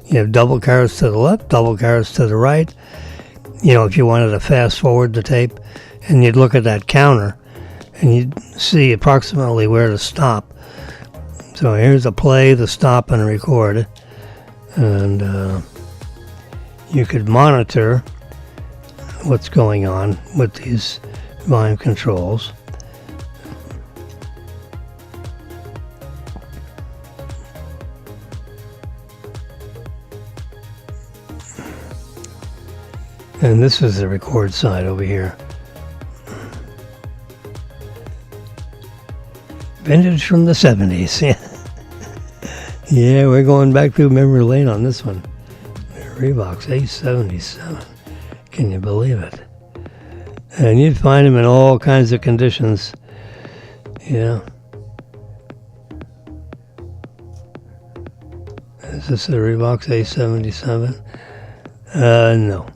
You have double carrots to the left, double carrots to the right. If you wanted to fast forward the tape, and you'd look at that counter, and you'd see approximately where to stop. So here's the play, the stop, and record. And you could monitor what's going on with these volume controls. And this is the record side over here. Vintage from the 70s. Yeah, we're going back through memory lane on this one. Reebok's A77. Can you believe it? And you'd find them in all kinds of conditions. Yeah. Is this a Reebok's A77? No.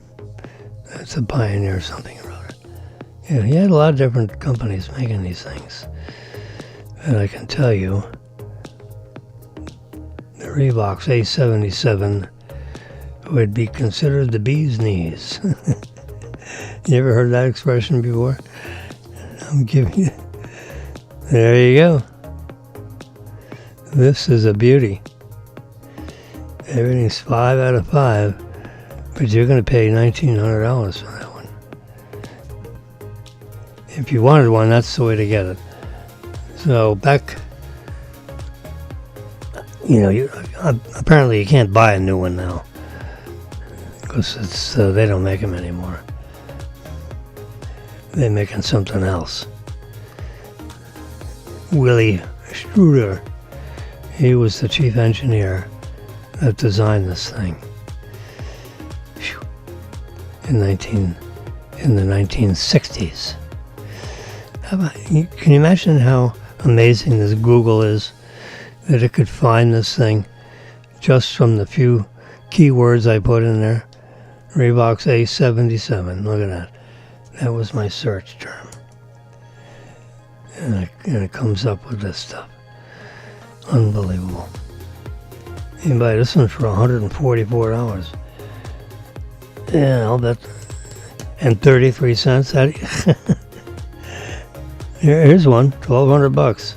That's a Pioneer something or other. Yeah, he had a lot of different companies making these things. And I can tell you, the Reebok's A77 would be considered the bee's knees. You ever heard that expression before? I'm giving you. There you go. This is a beauty. Everything's 5 out of 5, but you're going to pay $1,900 for that one. If you wanted one, that's the way to get it. So back, apparently you can't buy a new one now because they don't make them anymore. They're making something else. Willie Struder, he was the chief engineer that designed this thing in the 1960s. Can you imagine how amazing this Google is, that it could find this thing just from the few keywords I put in there? Reebok's A77. Look at that. That was my search term. And it comes up with this stuff. Unbelievable. You can buy this one for $144. Yeah, I'll bet. And 33 cents. Here's one, $1,200.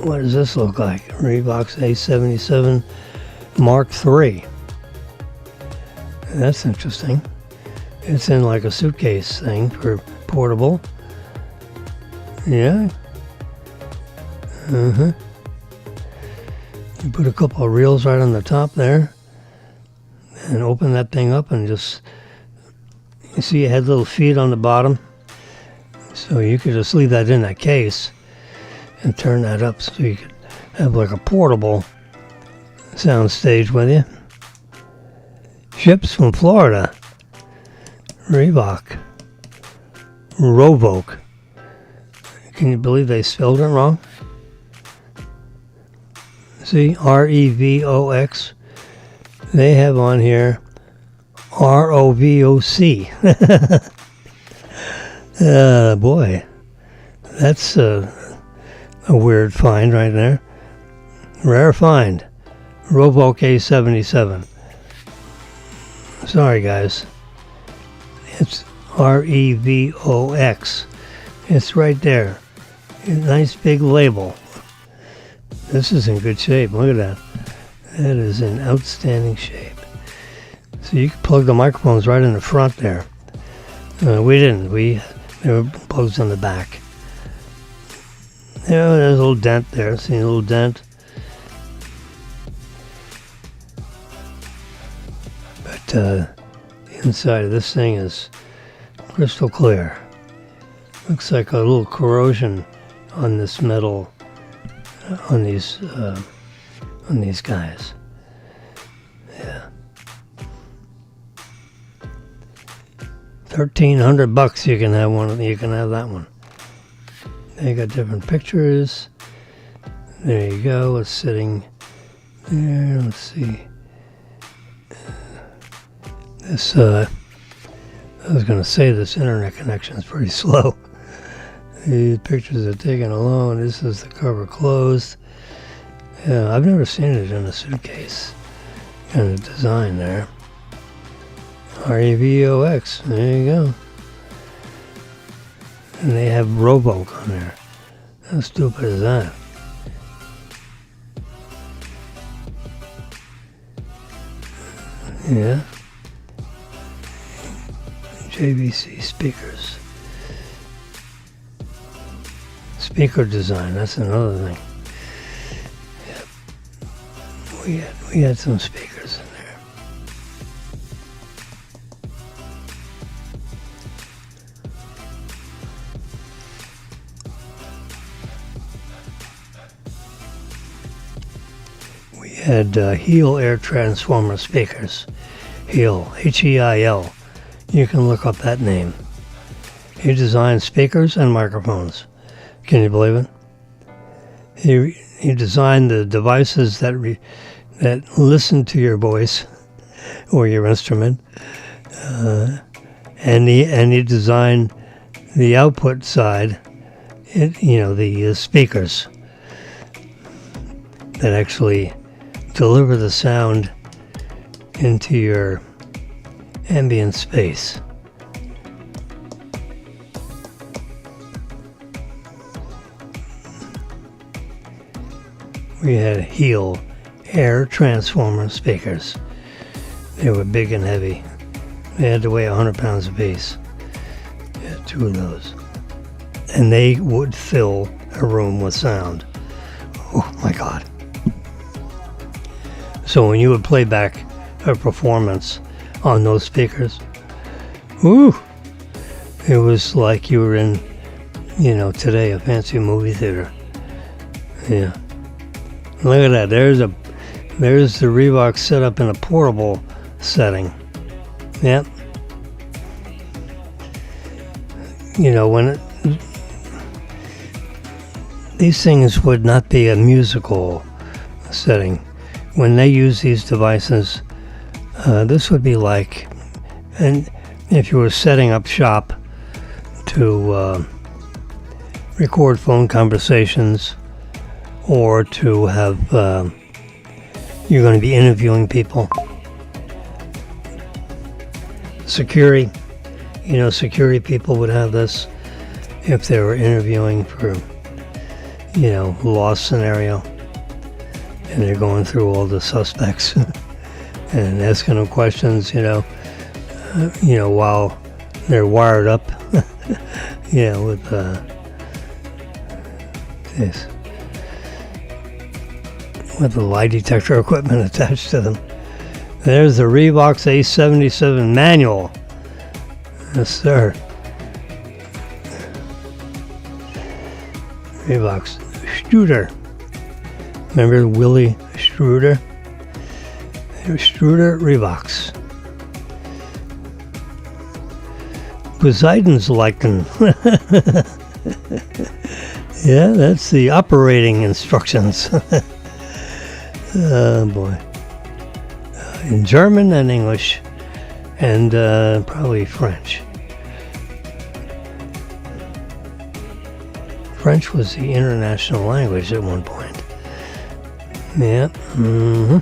What does this look like? Reebok's A77 Mark III. That's interesting. It's in like a suitcase thing for portable. Yeah. You put a couple of reels right on the top there, and open that thing up, and just, you see it had little feet on the bottom. So you could just leave that in that case and turn that up so you could have like a portable sound stage with you. Ships from Florida. Reebok. Rovoke. Can you believe they spelled it wrong? See, REVOX. They have on here ROVOC. Boy, that's a weird find right there. Rare find. Rovo K77. Sorry, guys. It's REVOX. It's right there. A nice big label. This is in good shape. Look at that. That is in outstanding shape. So you can plug the microphones right in the front there. We didn't. They were plugged in the back. Yeah, there's a little dent there. See a little dent? But the inside of this thing is crystal clear. Looks like a little corrosion on this metal, on these guys. Yeah. $1,300 you can have one. You can have that one. They got different pictures. There you go. It's sitting there. Let's see. This I was going to say this internet connection is pretty slow. These pictures are taken alone. This is the cover closed. Yeah, I've never seen it in a suitcase. Kind of design there. REVOX. There you go. And they have Rovo on there. How stupid is that? Yeah. JVC speakers. Speaker design, that's another thing. Yeah. We had some speakers in there. We had Heil air transformer speakers. Heil, H-E-I-L. You can look up that name. He designed speakers and microphones. Can you believe it? He designed the devices that listen to your voice or your instrument, and he designed the output side. The speakers that actually deliver the sound into your ambient space. We had Heil air transformer speakers. They were big and heavy. They had to weigh 100 pounds apiece. We had 2 of those. And they would fill a room with sound. Oh my God. So when you would play back a performance on those speakers, woo, it was like you were in, today, a fancy movie theater. Yeah. Look at that. There's the Revox set up in a portable setting. Yep. These things would not be a musical setting. When they use these devices, this would be like, and if you were setting up shop to record phone conversations, or to have, you're going to be interviewing people. Security people would have this if they were interviewing for, lost scenario. And they're going through all the suspects and asking them questions, while they're wired up, with this. With the lie detector equipment attached to them. There's the Revox A77 manual. Yes, sir. Revox Struder. Remember Willie Struder? Struder Revox. Poseidon's lichen. Yeah, that's the operating instructions. Oh boy. In German and English, and probably French. French was the international language at one point. Yeah. Mm-hmm.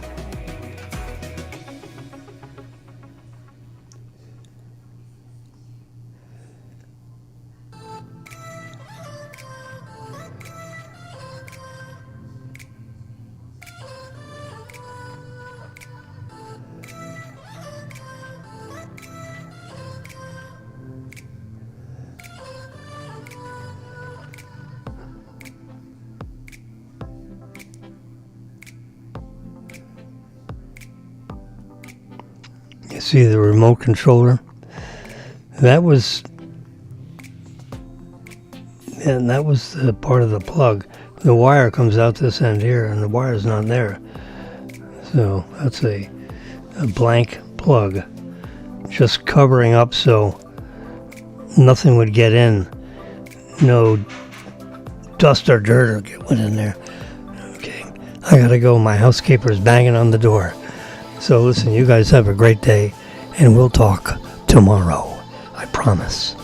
You see the remote controller? That was the part of the plug. The wire comes out this end here, and the wire's not there. So that's a blank plug, just covering up so nothing would get in. No dust or dirt or get in there. Okay, I gotta go. My housekeeper's banging on the door. So listen, you guys have a great day, and we'll talk tomorrow. I promise.